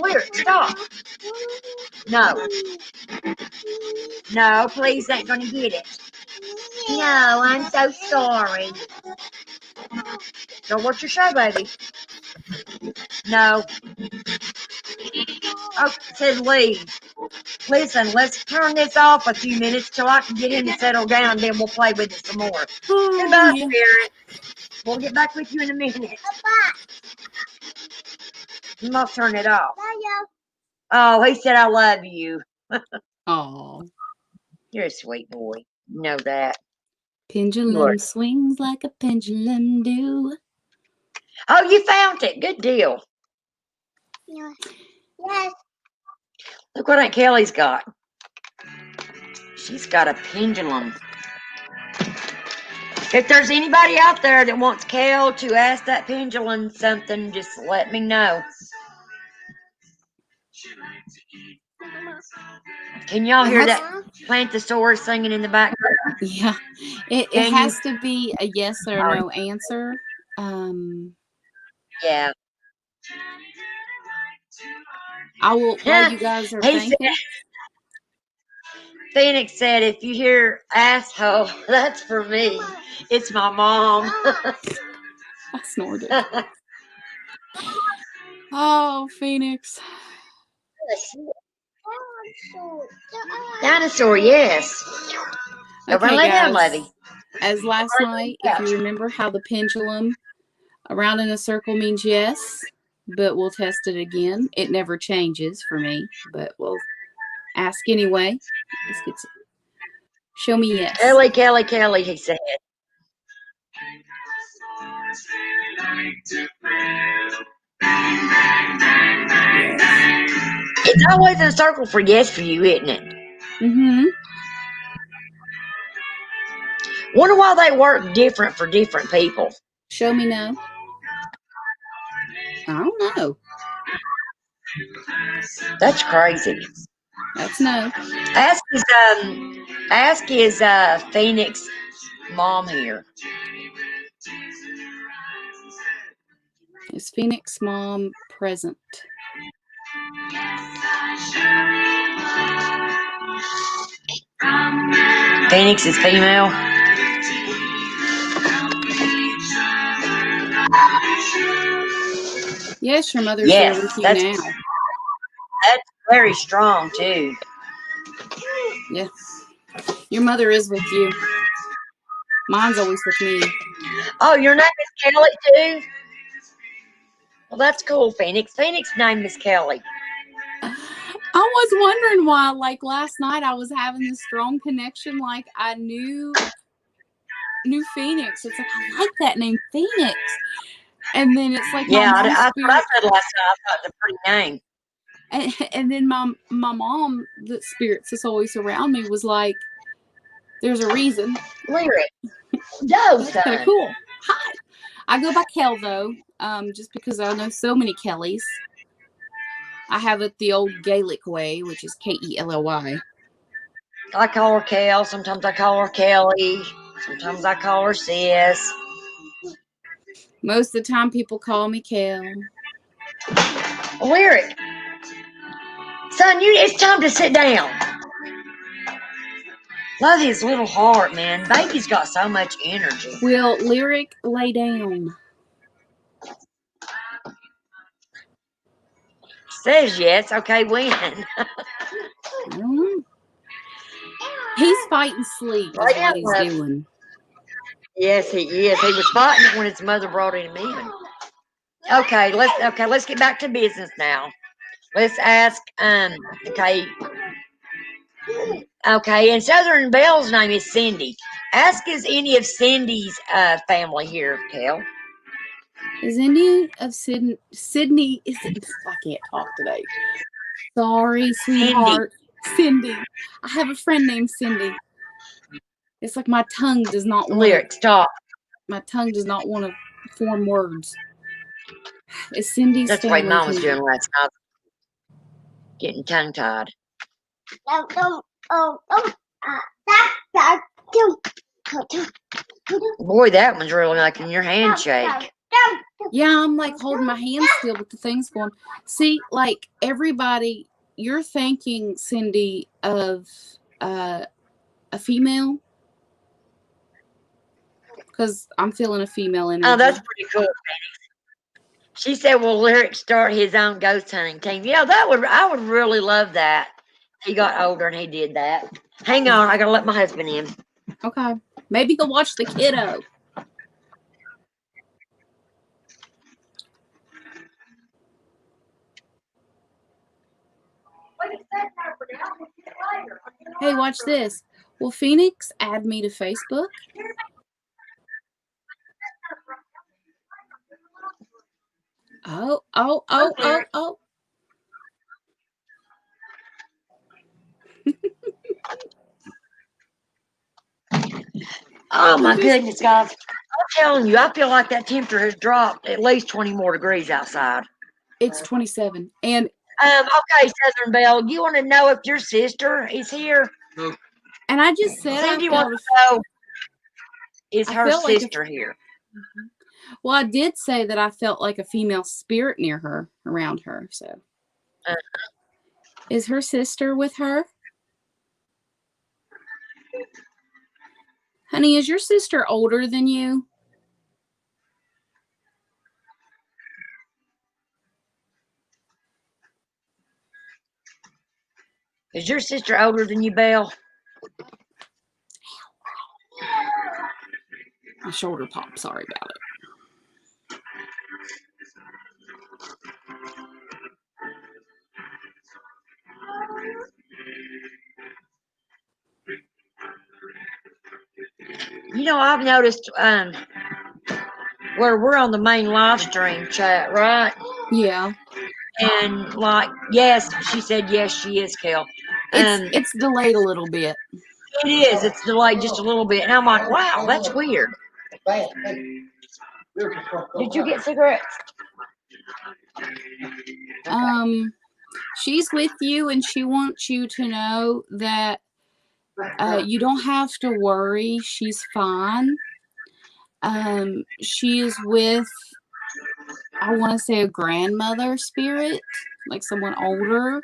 Speaker 1: Lyric, stop. No. No, please ain't gonna get it. No, I'm so sorry. Don't watch your show, baby. No. Oh, it says leave. Listen, let's turn this off a few minutes till I can get him to settle down, then we'll play with it some more.
Speaker 2: Oh,
Speaker 1: Goodbye,
Speaker 2: yeah.
Speaker 1: Spirit. We'll get back with you in a minute. You must turn it off. Oh, he said I love you.
Speaker 2: Oh.
Speaker 1: You're a sweet boy. You know that.
Speaker 2: Pendulum swings like a pendulum do.
Speaker 1: Oh, you found it. Good deal.
Speaker 3: Yes.
Speaker 1: Look what Aunt Kelly's got. She's got a pendulum. If there's anybody out there that wants Kel to ask that pendulum something, just let me know. Can y'all hear that Plantosaurus singing in the background?
Speaker 2: Yeah. It
Speaker 1: Can
Speaker 2: has
Speaker 1: you?
Speaker 2: to be a yes or no answer.
Speaker 1: Yeah.
Speaker 2: I will, while you guys are
Speaker 1: He said,
Speaker 2: thinking.
Speaker 1: Phoenix said, if you hear asshole, that's for me. It's my mom.
Speaker 2: I snorted. Oh, Phoenix.
Speaker 1: Dinosaur, yes. Over
Speaker 2: Okay,
Speaker 1: lay down,
Speaker 2: guys.
Speaker 1: Levy.
Speaker 2: As last night, if you remember how the pendulum around in a circle means yes, but we'll test it again. It never changes for me, but we'll ask anyway. Let's get to, show me yes.
Speaker 1: Kelly, Kelly, Kelly, he said. It's always in a circle for yes for you, isn't it?
Speaker 2: Mm-hmm.
Speaker 1: Wonder why they work different for different people.
Speaker 2: Show me no. I don't know.
Speaker 1: That's crazy.
Speaker 2: That's no.
Speaker 1: Ask his Phoenix mom here.
Speaker 2: Is Phoenix mom present?
Speaker 1: Phoenix is female.
Speaker 2: Yes, your mother's
Speaker 1: Yes,
Speaker 2: there with you
Speaker 1: that's
Speaker 2: now.
Speaker 1: That's very strong too.
Speaker 2: Yeah. Your mother is with you. Mine's always with me.
Speaker 1: Oh, your name is Kelly too? Well, that's cool, Phoenix. Phoenix' name is Kelly.
Speaker 2: I was wondering why, like last night, I was having this strong connection. Like I knew Phoenix. It's like I like that name, Phoenix. And then it's like
Speaker 1: Yeah,
Speaker 2: my mom's
Speaker 1: I
Speaker 2: spirit.
Speaker 1: said last night. I thought it was a pretty name.
Speaker 2: And then my mom, the spirits that's always around me, was like, "There's a reason."
Speaker 1: Lyric. No,
Speaker 2: That's kind of
Speaker 1: son.
Speaker 2: cool. Hi. I go by Kel though, just because I know so many Kellys. I have it the old Gaelic way, which is Kelly.
Speaker 1: I call her Kel. Sometimes I call her Kelly. Sometimes I call her Sis.
Speaker 2: Most of the time, people call me Kel.
Speaker 1: Lyric. Son, it's time to sit down. Love his little heart, man. Baby's got so much energy.
Speaker 2: Will Lyric lay down?
Speaker 1: Says yes. Okay, when?
Speaker 2: I don't know. He's fighting sleep is
Speaker 1: Lay down,
Speaker 2: what he's
Speaker 1: love.
Speaker 2: doing.
Speaker 1: Yes, he is. He was fighting it when his mother brought him in. Okay, let's get back to business now. Let's ask. Okay. Okay, and Southern Belle's name is Cindy. Ask is any of Cindy's family here, Kel?
Speaker 2: Cindy of Sydney is. I can't talk today. Sorry, sweetheart. Cindy. I have a friend named Cindy. It's like my tongue does not want
Speaker 1: Lyric, stop.
Speaker 2: my tongue does not want to form words. It's Cindy's
Speaker 1: That's the way
Speaker 2: family.
Speaker 1: Mom was doing last night. Getting tongue-tied. Boy, that one's really making your handshake.
Speaker 2: Yeah, I'm like holding my hand still, but the thing's going. See, like everybody, you're thanking Cindy of a female, because I'm feeling a female energy.
Speaker 1: Oh, that's pretty cool. She said, "Will Lyric start his own ghost hunting team?" Yeah, I would really love that. He got older and he did that. Hang on, I gotta let my husband in.
Speaker 2: Okay, maybe go watch the kiddo. Hey, watch this. Will Phoenix add me to Facebook? Oh.
Speaker 1: Oh my goodness, guys. I'm telling you, I feel like that temperature has dropped at least 20 more degrees outside.
Speaker 2: It's 27. And
Speaker 1: okay, Southern Belle, you want to know if your sister is here?
Speaker 2: And I just said
Speaker 1: Cindy wants to know, is her sister here?
Speaker 2: Well, I did say that I felt like a female spirit near her, around her. So, is her sister with her? Honey, is your sister older than you?
Speaker 1: Is your sister older than you, Belle?
Speaker 2: My shoulder popped. Sorry about it.
Speaker 1: You know, I've noticed where we're on the main live stream chat, right?
Speaker 2: Yeah.
Speaker 1: And like, yes, she said yes, she is, Kel.
Speaker 2: It's delayed a little bit.
Speaker 1: It is. It's delayed just a little bit. And I'm like, wow, that's weird. Did you get cigarettes?
Speaker 2: She's with you, and she wants you to know that you don't have to worry. She's fine. She is with, I want to say, a grandmother spirit, like someone older.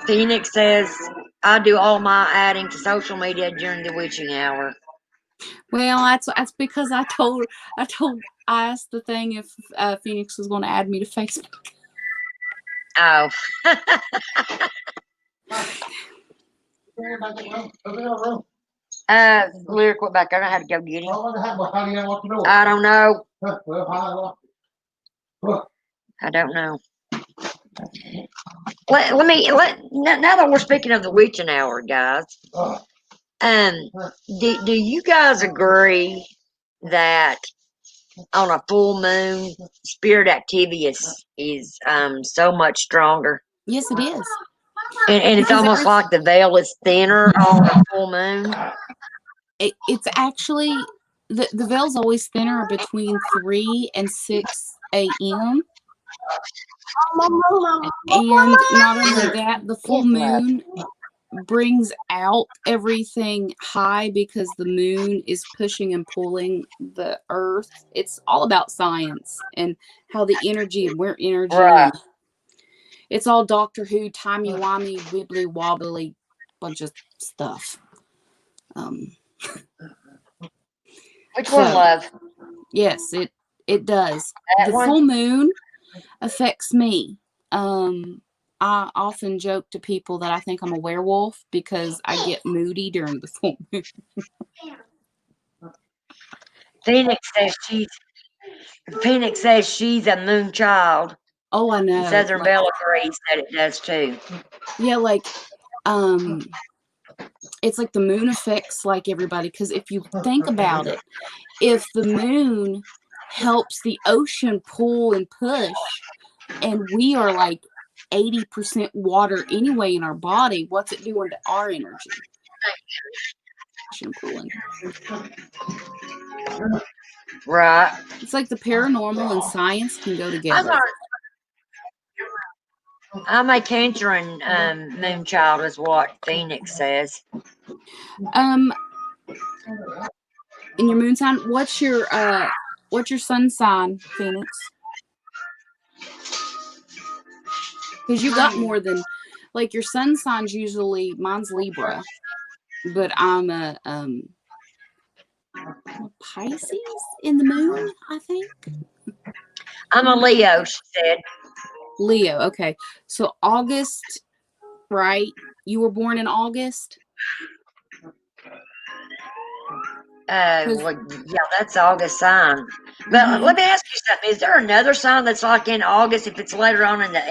Speaker 1: Phoenix says, I do all my adding to social media during the witching hour.
Speaker 2: Well, that's because I asked the thing if Phoenix was going to add me to Facebook.
Speaker 1: Oh. Lyric went back. I don't know how to go get him. I don't know. I don't know. Now that we're speaking of the witching hour, guys, do you guys agree that on a full moon, spirit activity is so much stronger?
Speaker 2: Yes, it is.
Speaker 1: And it's almost like the veil is thinner on a full moon.
Speaker 2: It's actually the veil's always thinner between 3 and 6 a.m. And not only that, the full moon brings out everything high because the moon is pushing and pulling the earth. It's all about science and how the energy and where energy.
Speaker 1: Right.
Speaker 2: It's all Doctor Who, timey-wimey, wibbly wobbly bunch of stuff.
Speaker 1: Which one, love?
Speaker 2: Yes, it does.
Speaker 1: That
Speaker 2: The
Speaker 1: one?
Speaker 2: full moon affects me. I often joke to people that I think I'm a werewolf because I get moody during the full moon.
Speaker 1: Phoenix says she's a moon child.
Speaker 2: Oh, I know.
Speaker 1: Southern Belle agrees that it does too.
Speaker 2: Yeah, like it's like the moon affects like everybody, because if you think about it, if the moon helps the ocean pull and push, and we are like 80% water anyway in our body, what's it doing to our energy? Ocean pulling.
Speaker 1: Right.
Speaker 2: It's like the paranormal and science can go together.
Speaker 1: I'm a Cancer and moon child, is what Phoenix says.
Speaker 2: In your moon sign, what's your sun sign, Phoenix? Because you got more than, like, your sun sign's usually, mine's Libra, but I'm a Pisces in the moon, I think.
Speaker 1: I'm a Leo, she said.
Speaker 2: Leo, okay. So August, right? You were born in August?
Speaker 1: Well, yeah, that's August sign. But let me ask you something. Is there another sign that's like in August, if it's later on in the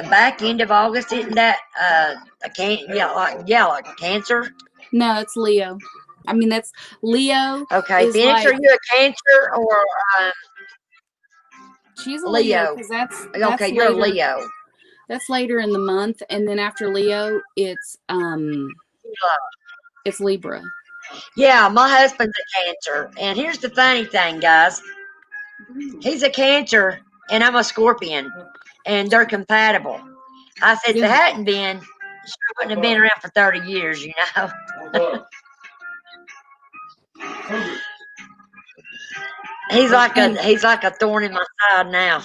Speaker 1: back end of August? Isn't that like Cancer?
Speaker 2: No, it's Leo. I mean, that's Leo.
Speaker 1: Okay,
Speaker 2: is
Speaker 1: Phoenix,
Speaker 2: like,
Speaker 1: are you a Cancer or
Speaker 2: she's a Leo, because that's
Speaker 1: okay, you're a
Speaker 2: later,
Speaker 1: Leo.
Speaker 2: That's later in the month, and then after Leo, it's Libra.
Speaker 1: Yeah, my husband's a Cancer, and here's the funny thing, guys. He's a Cancer, and I'm a Scorpion, and they're compatible. I said, if it hadn't been, she wouldn't have been around for 30 years, you know. He's like a thorn in my side now.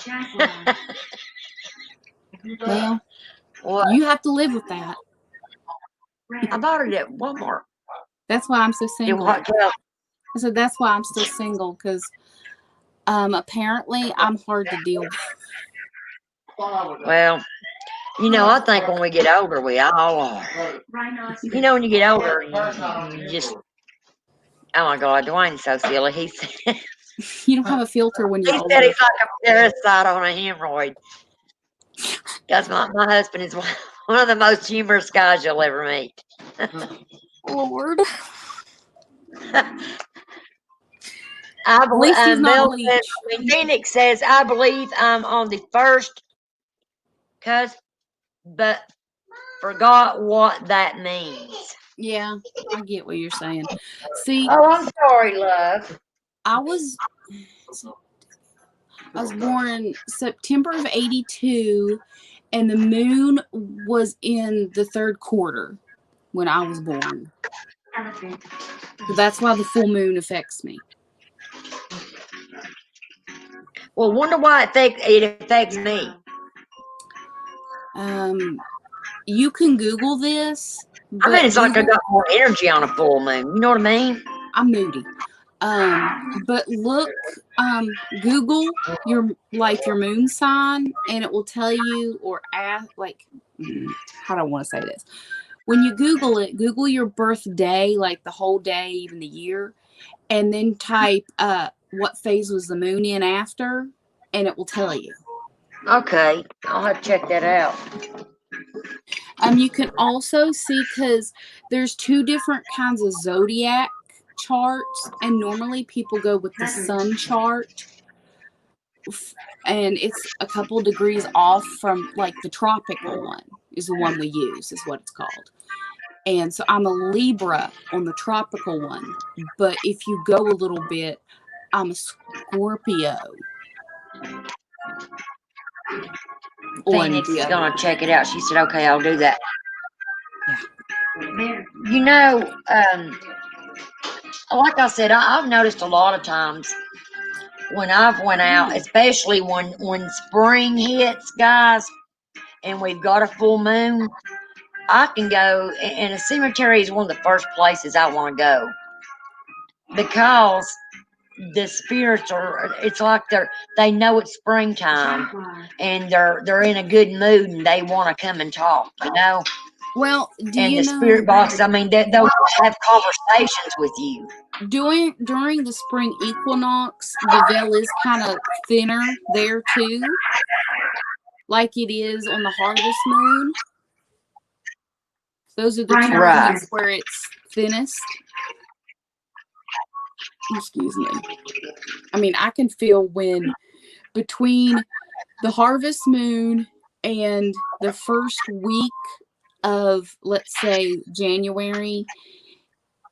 Speaker 2: Well, you have to live with that.
Speaker 1: I bought it at Walmart.
Speaker 2: That's why I'm so single.
Speaker 1: I
Speaker 2: said that's why I'm still single, because apparently I'm hard to deal with.
Speaker 1: Well, you know, I think when we get older, we all are. You know, when you get older, you just, oh my God, Dwayne's so silly. He said,
Speaker 2: you don't have a filter when you're older.
Speaker 1: He said he's like a parasite on a hemorrhoid. Because my husband is one of the most humorous guys you'll ever meet.
Speaker 2: Lord.
Speaker 1: I believe
Speaker 2: Phoenix
Speaker 1: says, I believe I'm on the first cusp, but forgot what that means.
Speaker 2: Yeah, I get what you're saying. See,
Speaker 1: oh, I'm sorry, love.
Speaker 2: I was born September of '82, and the moon was in the third quarter when I was born. So that's why the full moon affects me.
Speaker 1: Well, wonder why it affects me.
Speaker 2: You can Google this.
Speaker 1: I mean, it's like I got more energy on a full moon. You know what I mean?
Speaker 2: I'm moody. But look, Google your moon sign, and it will tell you, or ask, like, how do I want to say this? When you Google it, Google your birthday, like the whole day, even the year, and then type what phase was the moon in after, and it will tell you.
Speaker 1: Okay, I'll have to check that out.
Speaker 2: You can also see, because there's 2 different kinds of zodiac charts, and normally people go with the sun chart, and it's a couple degrees off from, like, the tropical one is the one we use, is what it's called. And so I'm a Libra on the tropical one, but if you go a little bit, I'm a Scorpio.
Speaker 1: Phoenix is gonna check it out. She said, okay, I'll do that. Yeah. You know, like I said, I've noticed a lot of times when I've went out, especially when spring hits, guys, and we've got a full moon, I can go, and a cemetery is one of the first places I want to go, because the spirits it's like they know it's springtime, and they're in a good mood, and they want to come and talk, you know.
Speaker 2: Well,
Speaker 1: the spirit box, I mean, they'll have conversations with you.
Speaker 2: During the spring equinox, the veil is kind of thinner there too, like it is on the harvest moon. Those are the two
Speaker 1: Right.
Speaker 2: points where it's thinnest. Excuse me. I mean, I can feel when between the harvest moon and the first week of, let's say, January,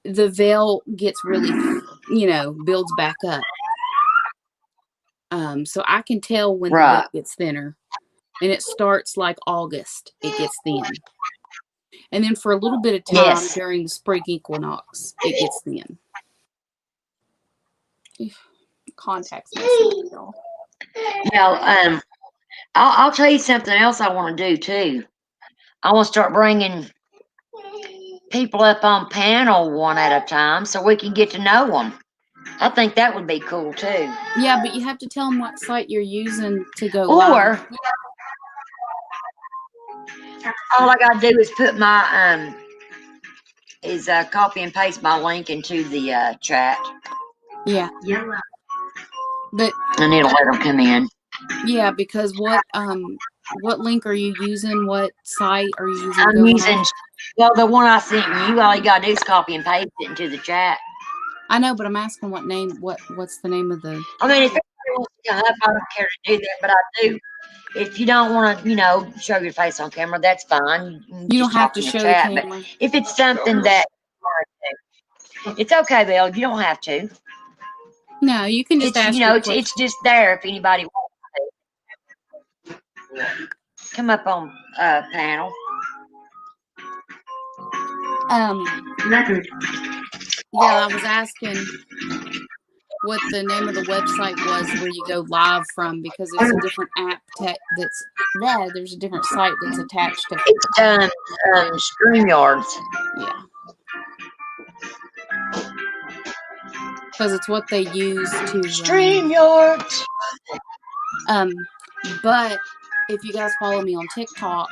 Speaker 2: the veil gets really, builds back up. So I can tell when the veil
Speaker 1: Right.
Speaker 2: gets thinner. And it starts like August, it gets thin. And then for a little bit of time
Speaker 1: Yes.
Speaker 2: during the spring equinox, it gets thin. Contacts messing up, y'all.
Speaker 1: I'll tell you something else I want to do too. I want to start bringing people up on panel one at a time so we can get to know them. I think that would be cool too.
Speaker 2: Yeah, but you have to tell them what site you're using to go live.
Speaker 1: Or all I gotta do is put my copy and paste my link into the chat.
Speaker 2: Yeah. But
Speaker 1: and it'll let them come in.
Speaker 2: Yeah, because what link are you using? What site are you using?
Speaker 1: I'm using, well, the one I sent you. All you gotta do is copy and paste it into the chat.
Speaker 2: I know, but I'm asking what name. What's the name of the?
Speaker 1: I mean, if anybody wants to come up, I don't care to do that, but I do. If you don't want to, show your face on camera, that's fine.
Speaker 2: You don't have to show the camera.
Speaker 1: But if it's something that it's okay, Bill. You don't have to.
Speaker 2: No, you can just ask.
Speaker 1: It's just there if anybody wants to. Come up on panel.
Speaker 2: Yeah, I was asking what the name of the website was where you go live from, because there's a different app that's there. There's a different site that's attached to.
Speaker 1: It's StreamYards.
Speaker 2: Yeah. Because it's what they use to
Speaker 1: StreamYards.
Speaker 2: But if you guys follow me on TikTok,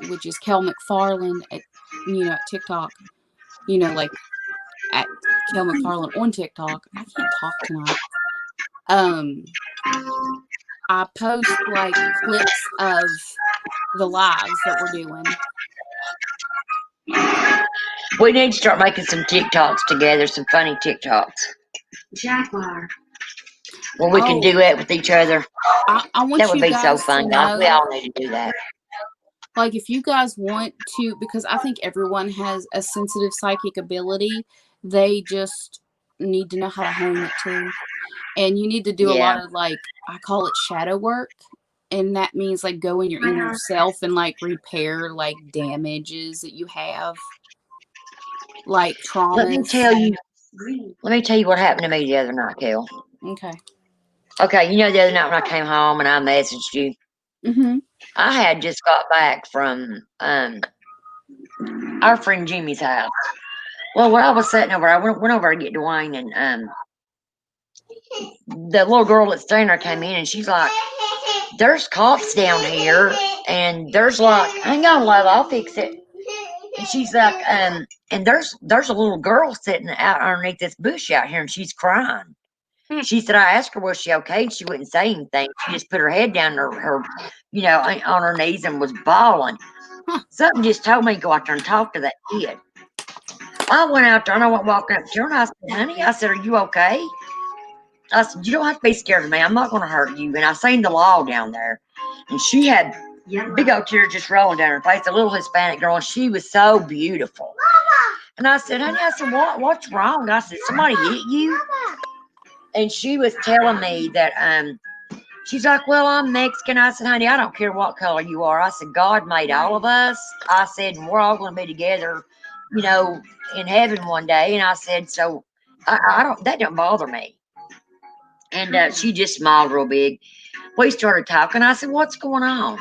Speaker 2: which is Kel McFarland at TikTok, like at Kel McFarland on TikTok. I can't talk tonight. I post like clips of the lives that we're doing.
Speaker 1: We need to start making some TikToks together, some funny TikToks. Jaguar. Well, we can do it with each other.
Speaker 2: I want
Speaker 1: that would
Speaker 2: you
Speaker 1: be
Speaker 2: guys
Speaker 1: so fun, guys. We all need to do that.
Speaker 2: Like, if you guys want to, because I think everyone has a sensitive psychic ability, they just need to know how to hone it too. And you need to do a lot of, like, I call it shadow work. And that means, like, go in your inner self and, like, repair, like, damages that you have. Like, traumas.
Speaker 1: Let me tell you what happened to me the other night, Kel.
Speaker 2: Okay.
Speaker 1: Okay, the other night when I came home and I messaged you.
Speaker 2: Mm-hmm.
Speaker 1: I had just got back from our friend Jimmy's house. Well, when I was sitting over, I went over to get Dwayne, and the little girl that's staying there came in, and she's like, "There's cops down here, and there's like, hang on, love, I'll fix it." And she's like, and there's a little girl sitting out underneath this bush out here, and she's crying. She said, I asked her, was she okay? And she wouldn't say anything. She just put her head down on her knees and was bawling. Something just told me to go out there and talk to that kid. I went out there and I went walking up to her and I said, honey, I said, are you okay? I said, you don't have to be scared of me. I'm not going to hurt you. And I seen the law down there. And she had big old tears just rolling down her face, a little Hispanic girl, and she was so beautiful. And I said, honey, I said, what's wrong? I said, somebody hit you? And she was telling me that, she's like, well, I'm Mexican. I said, honey, I don't care what color you are. I said, God made all of us. I said, and we're all going to be together, in heaven one day. And I said, so that don't bother me. And she just smiled real big. We started talking. I said, what's going on?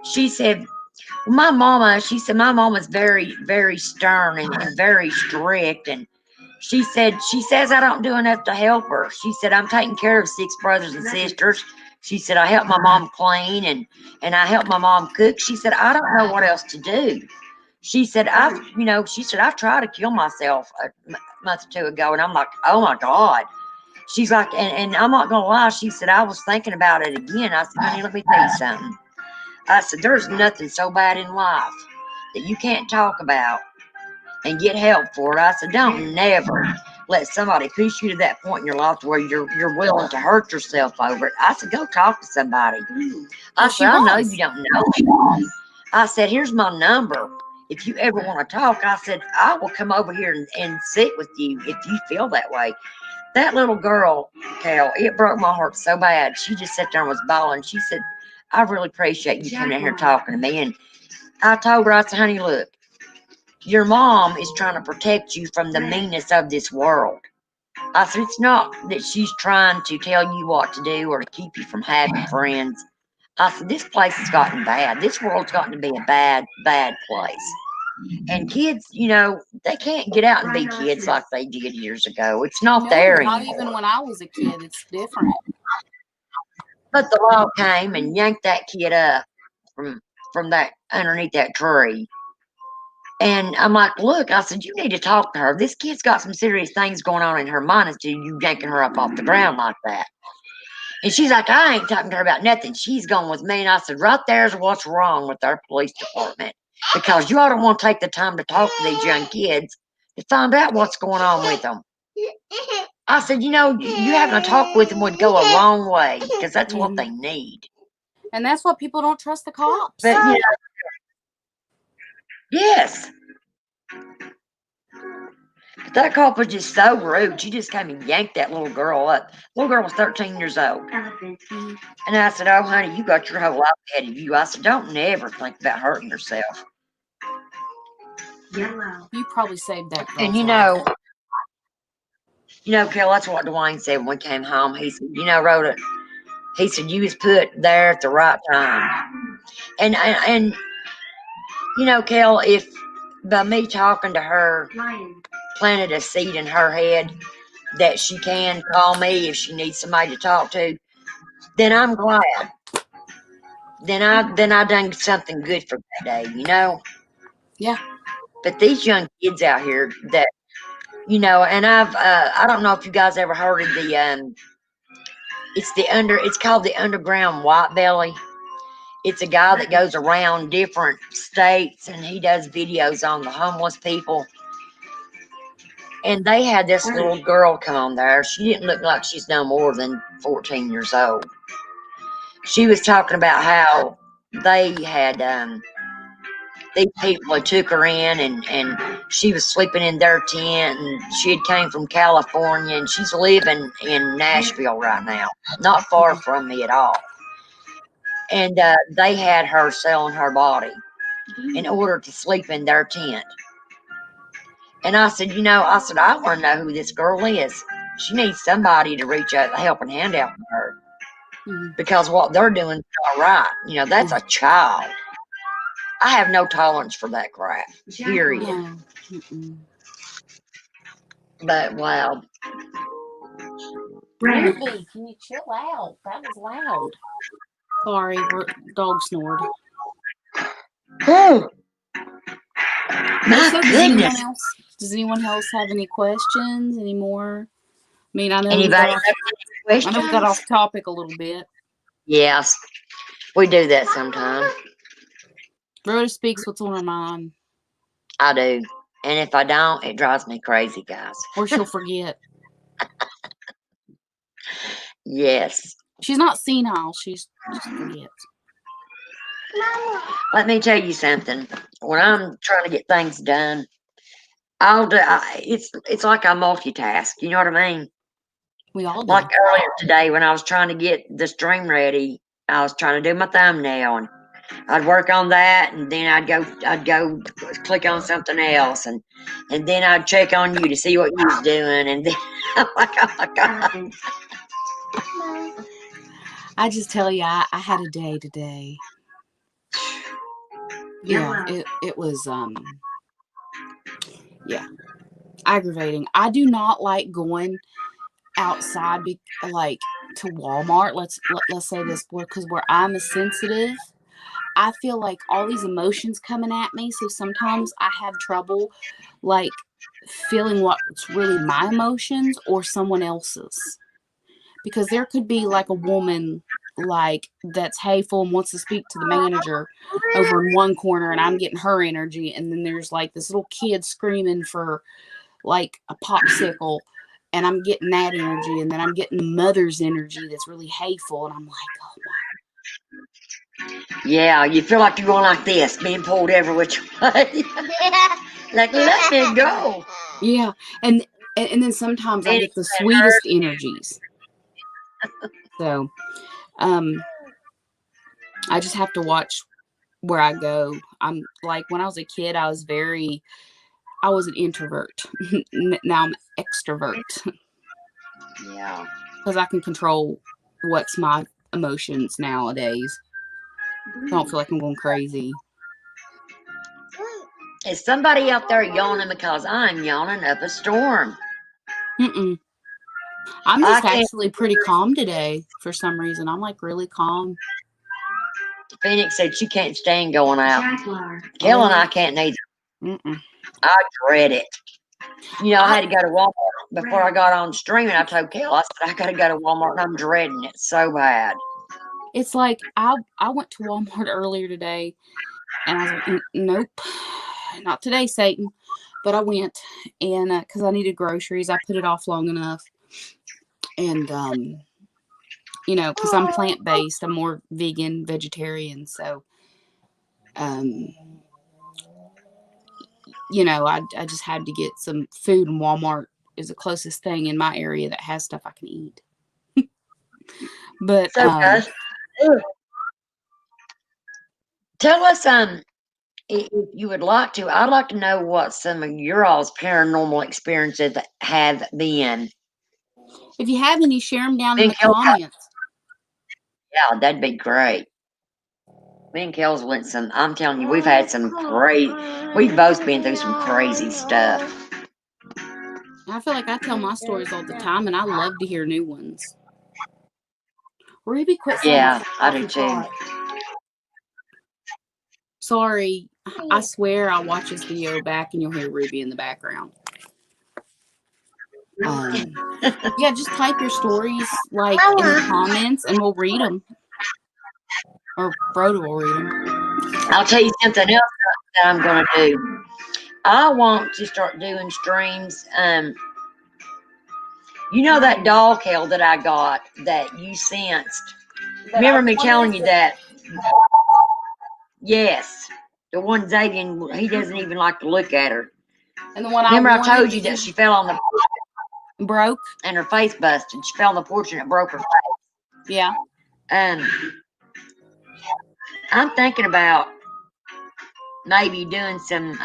Speaker 1: She said, my mama's very, very stern and very strict. And she says I don't do enough to help her. She said, I'm taking care of 6 brothers and sisters. She said, I help my mom clean and I help my mom cook. She said, I don't know what else to do. She said, I've tried to kill myself a month or two ago. And I'm like, oh my God. She's like, and I'm not going to lie. She said, I was thinking about it again. I said, honey, let me tell you something. I said, there's nothing so bad in life that you can't talk about and get help for it. I said, don't never let somebody push you to that point in your life where you're willing to hurt yourself over it. I said, go talk to somebody. I
Speaker 2: Well,
Speaker 1: said,
Speaker 2: she
Speaker 1: I know
Speaker 2: was.
Speaker 1: you don't know me. I said, here's my number. If you ever want to talk, I said, I will come over here and sit with you if you feel that way. That little girl, Cal, it broke my heart so bad. She just sat there and was bawling. She said, I really appreciate you coming in here talking to me. And I told her, I said, honey, look, your mom is trying to protect you from the meanness of this world. I said, it's not that she's trying to tell you what to do or to keep you from having friends. I said, this place has gotten bad. This world's gotten to be a bad, bad place. And kids, they can't get out and be kids like they did years ago. It's not
Speaker 2: No,
Speaker 1: there
Speaker 2: not
Speaker 1: anymore.
Speaker 2: even when I was a kid. It's different.
Speaker 1: But the law came and yanked that kid up from that underneath that tree. And I'm like, look, I said, you need to talk to her. This kid's got some serious things going on in her mind as to you yanking her up off the ground like that. And she's like, I ain't talking to her about nothing. She's going with me. And I said, right there's what's wrong with our police department. Because you ought to want to take the time to talk to these young kids to find out what's going on with them. I said, you having a talk with them would go a long way because that's what they need.
Speaker 2: And that's why people don't trust the cops.
Speaker 1: But, yes. But that cop was just so rude. She just came and yanked that little girl up. The little girl was 13 years old. And I said, oh, honey, you got your whole life ahead of you. I said, don't never think about hurting yourself.
Speaker 2: You probably saved that girl's
Speaker 1: And
Speaker 2: life.
Speaker 1: Kel, that's what Dwayne said when we came home. He said, Rhoda, he said, you was put there at the right time. And Kel, if by me talking to her planted a seed in her head that she can call me if she needs somebody to talk to, then I'm glad. Then I done something good for that day,
Speaker 2: Yeah.
Speaker 1: But these young kids out here that, and I don't know if you guys ever heard of it's called the underground white belly. It's a guy that goes around different states and he does videos on the homeless people. And they had this little girl come on there. She didn't look like she's no more than 14 years old. She was talking about how they had these people had took her in and she was sleeping in their tent, and she had came from California and she's living in Nashville right now, not far from me at all. And they had her selling her body in order to sleep in their tent. And I said, I want to know who this girl is. She needs somebody to reach out, a helping hand out for her. Because what they're doing is not right. That's a child. I have no tolerance for that crap. Period. But wow.
Speaker 2: Ruby, can you chill out? That was loud. Sorry, dog snored.
Speaker 1: Oh. My
Speaker 2: So
Speaker 1: goodness.
Speaker 2: Does anyone else have any questions anymore? I mean, I know
Speaker 1: Anybody have any questions?
Speaker 2: we got off topic a little bit.
Speaker 1: Yes. We do that sometimes.
Speaker 2: Rhoda speaks what's on her mind.
Speaker 1: I do. And if I don't, it drives me crazy, guys.
Speaker 2: Or she'll forget.
Speaker 1: Yes.
Speaker 2: She's not senile. She just forgets.
Speaker 1: Let me tell you something. When I'm trying to get things done, it's like I multitask. You know what I mean?
Speaker 2: We all do.
Speaker 1: Like earlier today when I was trying to get the stream ready, I was trying to do my thumbnail, and I'd work on that, and then I'd go click on something else, and then I'd check on you to see what you was doing, and then I'm like, oh my God.
Speaker 2: I just tell you, I had a day today. Yeah, it was aggravating. I do not like going outside, like to Walmart. Let's say this, because where I'm a sensitive, I feel like all these emotions coming at me. So sometimes I have trouble like feeling what's really my emotions or someone else's, because there could be like a woman like that's hateful and wants to speak to the manager over in one corner, and I'm getting her energy, and then there's like this little kid screaming for like a popsicle, and I'm getting that energy, and then I'm getting the mother's energy that's really hateful, and I'm like, oh my.
Speaker 1: Yeah, you feel like you're going like this, being pulled every which way. Like, let me go.
Speaker 2: Yeah, and then sometimes I get the sweetest energies. So, I just have to watch where I go. I'm like, when I was a kid, I was an introvert. Now I'm extrovert
Speaker 1: Yeah.
Speaker 2: because I can control what's my emotions nowadays. I don't feel like I'm going crazy.
Speaker 1: Is somebody out there yawning because I'm yawning up a storm?
Speaker 2: Mm-mm. I'm just
Speaker 1: I can't-
Speaker 2: actually pretty calm today for some reason. I'm like really calm.
Speaker 1: Phoenix said she can't stand going out. Kel and I can't neither.
Speaker 2: Mm-mm.
Speaker 1: I dread it. You know, I had to go to Walmart before I got on stream, and I told Kel, I said, I got to go to Walmart, and I'm dreading it so bad.
Speaker 2: It's like I went to Walmart earlier today, and I was like, nope, not today, Satan. But I went, and because I needed groceries, I put it off long enough. And, you know, because I'm plant-based, I'm more vegan, vegetarian. So, you know, I just had to get some food, and Walmart is the closest thing in my area that has stuff I can eat. But,
Speaker 1: So, guys, tell us, if you would like to, I'd like to know what some of your all's paranormal experiences have been.
Speaker 2: if you have any, share them down in the
Speaker 1: Kel,
Speaker 2: comments.
Speaker 1: yeah, that'd be great. Me and Kel's went some, I'm telling you, we've had some crazy, we've both been through some crazy stuff.
Speaker 2: I feel like I tell my stories all the time, and I love to hear new ones. Ruby, quit saying
Speaker 1: Yeah, I do too.
Speaker 2: Sorry, I swear I'll watch this video back and you'll hear Ruby in the background. Yeah, just type your stories like in the comments and we'll read them. Or Broda will read them.
Speaker 1: I'll tell you something else that I'm going to do. I want to start doing streams. You know that doll, Kel, that I got that you sensed? Remember me telling you that? Yes. The one Xavier, he doesn't even like to look at her.
Speaker 2: And the one
Speaker 1: Remember I told you that she fell on the
Speaker 2: broke
Speaker 1: and her face busted. She fell on the porch and it broke her face.
Speaker 2: Yeah.
Speaker 1: I'm thinking about maybe doing some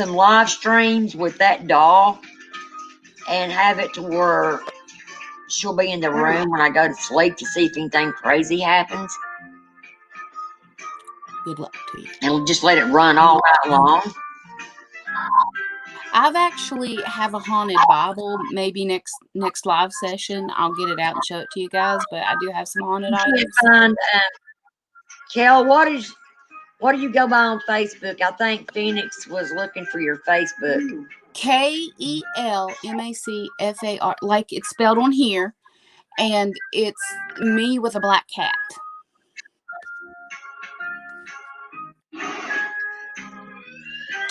Speaker 1: live streams with that doll and have it to where she'll be in the room when I go to sleep to see if anything crazy happens.
Speaker 2: Good luck to you.
Speaker 1: And just let it run all night long.
Speaker 2: I've actually have a haunted Bible. Maybe next live session I'll get it out and show it to you guys. But I do have some haunted items.
Speaker 1: Find, Kel, what do you go by on Facebook? I think Phoenix was looking for your Facebook.
Speaker 2: KELMACFAR, like it's spelled on here, and it's me with a black cat.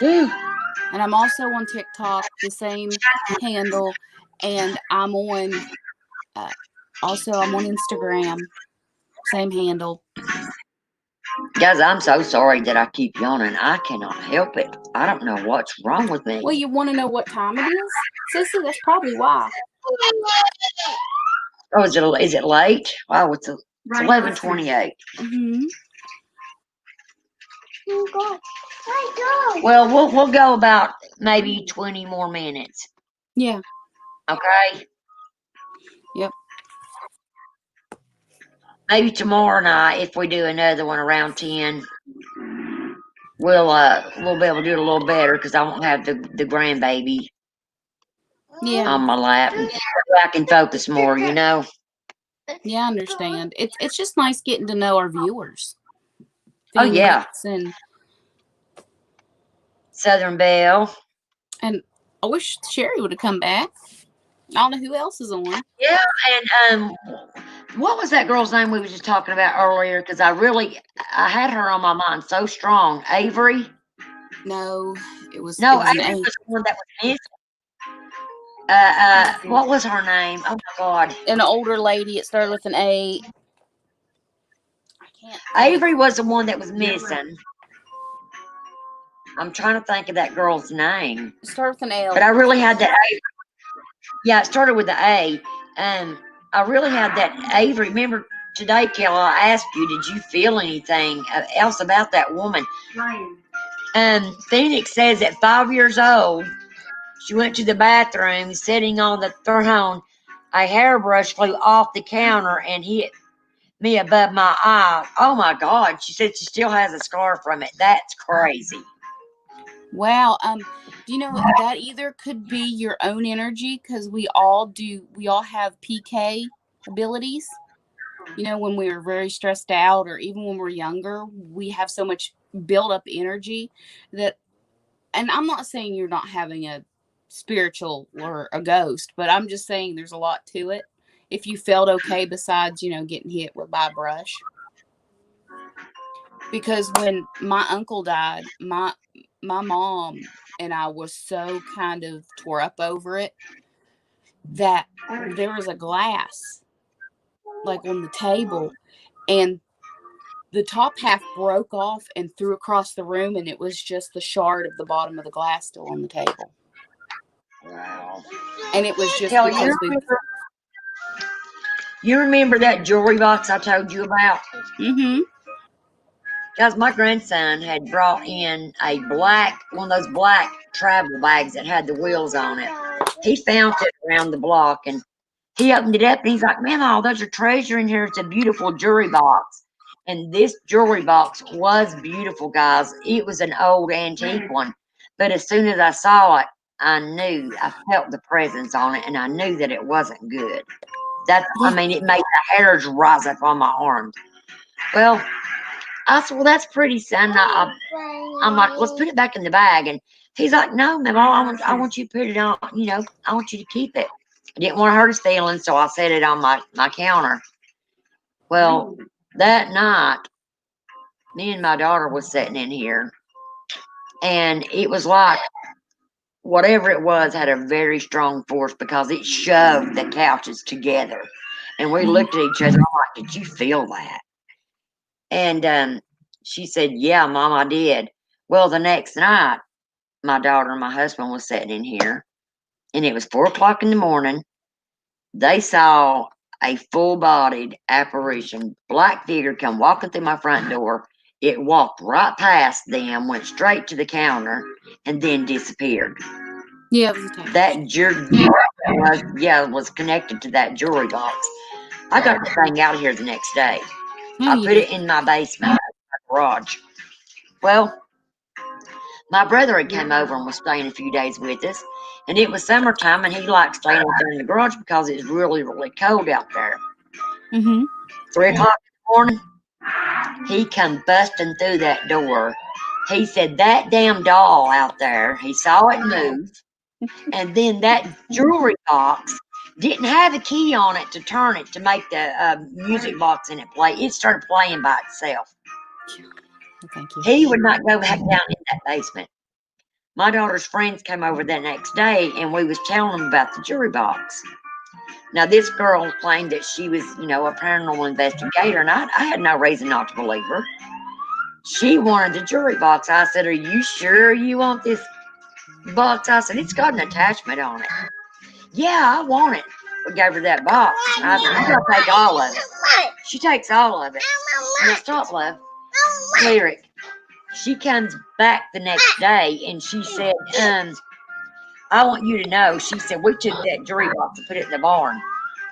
Speaker 2: And I'm also on TikTok, the same handle, and I'm on also I'm on Instagram, same handle.
Speaker 1: Guys, I'm so sorry that I keep yawning. I cannot help it. I don't know what's wrong with me.
Speaker 2: Well, you want to know what time it is, Sissy? That's probably why.
Speaker 1: Oh, is it late? Wow, it's 11:28. Well, we'll go about maybe 20 more minutes.
Speaker 2: Yeah.
Speaker 1: Okay.
Speaker 2: Yep.
Speaker 1: Maybe tomorrow night, if we do another one around 10, we'll be able to do it a little better because I won't have the grandbaby on my lap. I can focus more, you know.
Speaker 2: Yeah, I understand. It's just nice getting to know our viewers.
Speaker 1: Oh yeah.
Speaker 2: And
Speaker 1: Southern Belle.
Speaker 2: And I wish Sherry would have come back. I don't know who else is on.
Speaker 1: Yeah, and What was that girl's name we was just talking about earlier? Because I had her on my mind so strong. Avery?
Speaker 2: No, it was
Speaker 1: No,
Speaker 2: an
Speaker 1: Avery
Speaker 2: A.
Speaker 1: was the one that was missing. What was her name? Oh my God.
Speaker 2: An older lady. It started with an A. I can't.
Speaker 1: Avery was the one that was missing. I'm trying to think of that girl's name.
Speaker 2: It started with an L.
Speaker 1: But I really had that Avery. Yeah, it started with the A. I really had that Avery. Remember today, Kelly, I asked you, did you feel anything else about that woman? Phoenix says at 5 years old, she went to the bathroom, sitting on the throne. A hairbrush flew off the counter and hit me above my eye. Oh my God. She said she still has a scar from it. That's crazy.
Speaker 2: Wow. Do you know that either could be your own energy, because we all have PK abilities. You know, when we're very stressed out, or even when we're younger, we have so much built up energy that, and I'm not saying you're not having a spiritual or a ghost, but I'm just saying there's a lot to it. If you felt okay besides, getting hit by a brush. Because when my uncle died, my mom and I was so kind of tore up over it that there was a glass like on the table, and the top half broke off and threw across the room, and it was just the shard of the bottom of the glass still on the table.
Speaker 1: Wow.
Speaker 2: And it was just
Speaker 1: Hell,
Speaker 2: because
Speaker 1: you remember that jewelry box I told you about?
Speaker 2: Mm-hmm.
Speaker 1: Guys, my grandson had brought in one of those black travel bags that had the wheels on it. He found it around the block, and he opened it up, and he's like, Mama, there's a treasure in here. It's a beautiful jewelry box. And this jewelry box was beautiful, guys. It was an old antique one. But as soon as I saw it, I felt the presence on it, and I knew that it wasn't good. It made the hairs rise up on my arms. Well, I said, well, that's pretty, son. I'm like, let's put it back in the bag. And he's like, no, Mama, I want you to put it on, I want you to keep it. I didn't want to hurt his feelings, so I set it on my counter. Well, that night, me and my daughter was sitting in here, and it was like whatever it was had a very strong force, because it shoved the couches together. And we looked at each other. I'm like, did you feel that? And she said, yeah, Mom, I did. Well, the next night, my daughter and my husband was sitting in here, and it was 4 o'clock in the morning. They saw a full-bodied apparition, black figure, come walking through my front door. It walked right past them, went straight to the counter, and then disappeared.
Speaker 2: Yeah, it was attached.
Speaker 1: That jewelry was connected to that jewelry box. I got the thing out of here the next day. I put it in my basement, my garage. Well, my brother had come over and was staying a few days with us, and it was summertime, and he liked staying out there in the garage because it was really, really cold out there. 3 o'clock in the morning, he come busting through that door. He said, that damn doll out there, he saw it move, and then that jewelry box didn't have a key on it to turn it to make the music box in it play. It started playing by itself.
Speaker 2: Thank you.
Speaker 1: He would not go back down in that basement. My daughter's friends came over that next day, and we was telling them about the jewelry box. Now, this girl claimed that she was, a paranormal investigator, and I had no reason not to believe her. She wanted the jewelry box. I said, are you sure you want this box? I said, it's got an attachment on it. Yeah, I want it. We gave her that box. I said, you gotta take all of it. She takes all of it. Now, stop, love. Lyric. She comes back the next day, and she said, I want you to know, she said, we took that jewelry box and put it in the barn.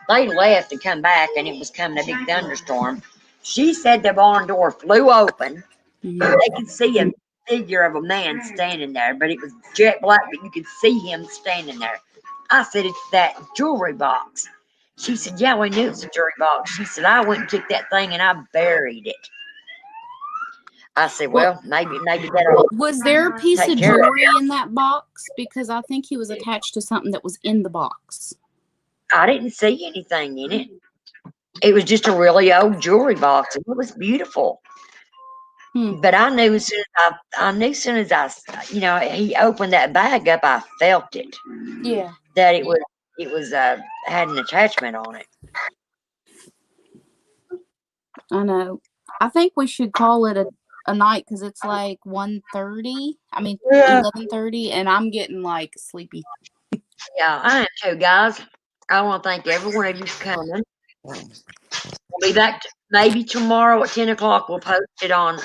Speaker 1: They left and come back, and it was coming a big thunderstorm. She said the barn door flew open. They could see a figure of a man standing there, but it was jet black, but you could see him standing there. I said, it's that jewelry box. She said, yeah, we knew it was a jewelry box. She said, I went and took that thing and I buried it. I said, well, maybe that'll.
Speaker 2: Was there a piece of jewelry in that box? Because I think he was attached to something that was in the box.
Speaker 1: I didn't see anything in it. it was just a really old jewelry box, and it was beautiful. But I knew as soon as I, you know, he opened that bag up, I felt it.
Speaker 2: Yeah.
Speaker 1: That it was had an attachment on it.
Speaker 2: I know. I think we should call it a night because it's like 1:30. I mean 11:30, and I'm getting like sleepy.
Speaker 1: Yeah, I am too, guys. I want to thank every one of you for coming. We'll be back maybe tomorrow at 10 o'clock. We'll post it on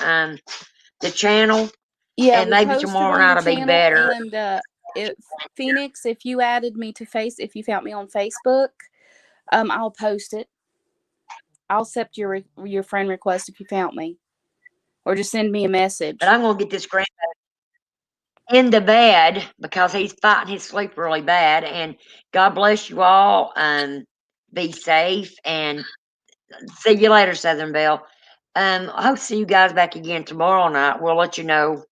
Speaker 1: the channel.
Speaker 2: Yeah,
Speaker 1: And
Speaker 2: we'll
Speaker 1: maybe
Speaker 2: post
Speaker 1: tomorrow
Speaker 2: it on
Speaker 1: night
Speaker 2: the
Speaker 1: will be
Speaker 2: channel.
Speaker 1: better.
Speaker 2: And if Phoenix, if you added me to if you found me on Facebook, I'll post it. I'll accept your friend request if you found me, or just send me a message.
Speaker 1: But I'm gonna get this grandbaby into bed because he's fighting his sleep really bad. And God bless you all. Be safe and see you later, Southern Belle. I hope to see you guys back again tomorrow night. We'll let you know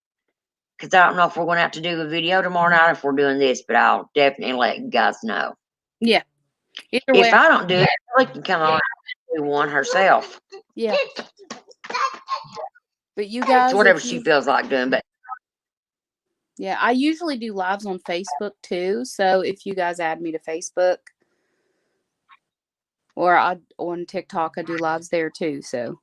Speaker 1: because I don't know if we're going to have to do a video tomorrow night if we're doing this, but I'll definitely let you guys know.
Speaker 2: Yeah. Either way,
Speaker 1: If I don't do it, Kelly can come on and do one herself.
Speaker 2: yeah. But you guys,
Speaker 1: It's whatever she feels like doing. But
Speaker 2: yeah, I usually do lives on Facebook too. So if you guys add me to Facebook, or on TikTok, I do lives there too. So.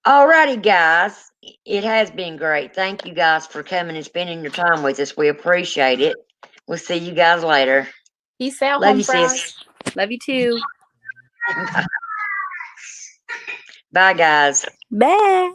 Speaker 1: Alrighty, guys. It has been great. Thank you guys for coming and spending your time with us. We appreciate it. We'll see you guys later.
Speaker 2: Peace out,
Speaker 1: Love
Speaker 2: home
Speaker 1: you,
Speaker 2: fries.
Speaker 1: sis.
Speaker 2: Love you too.
Speaker 1: Bye, guys.
Speaker 2: Bye.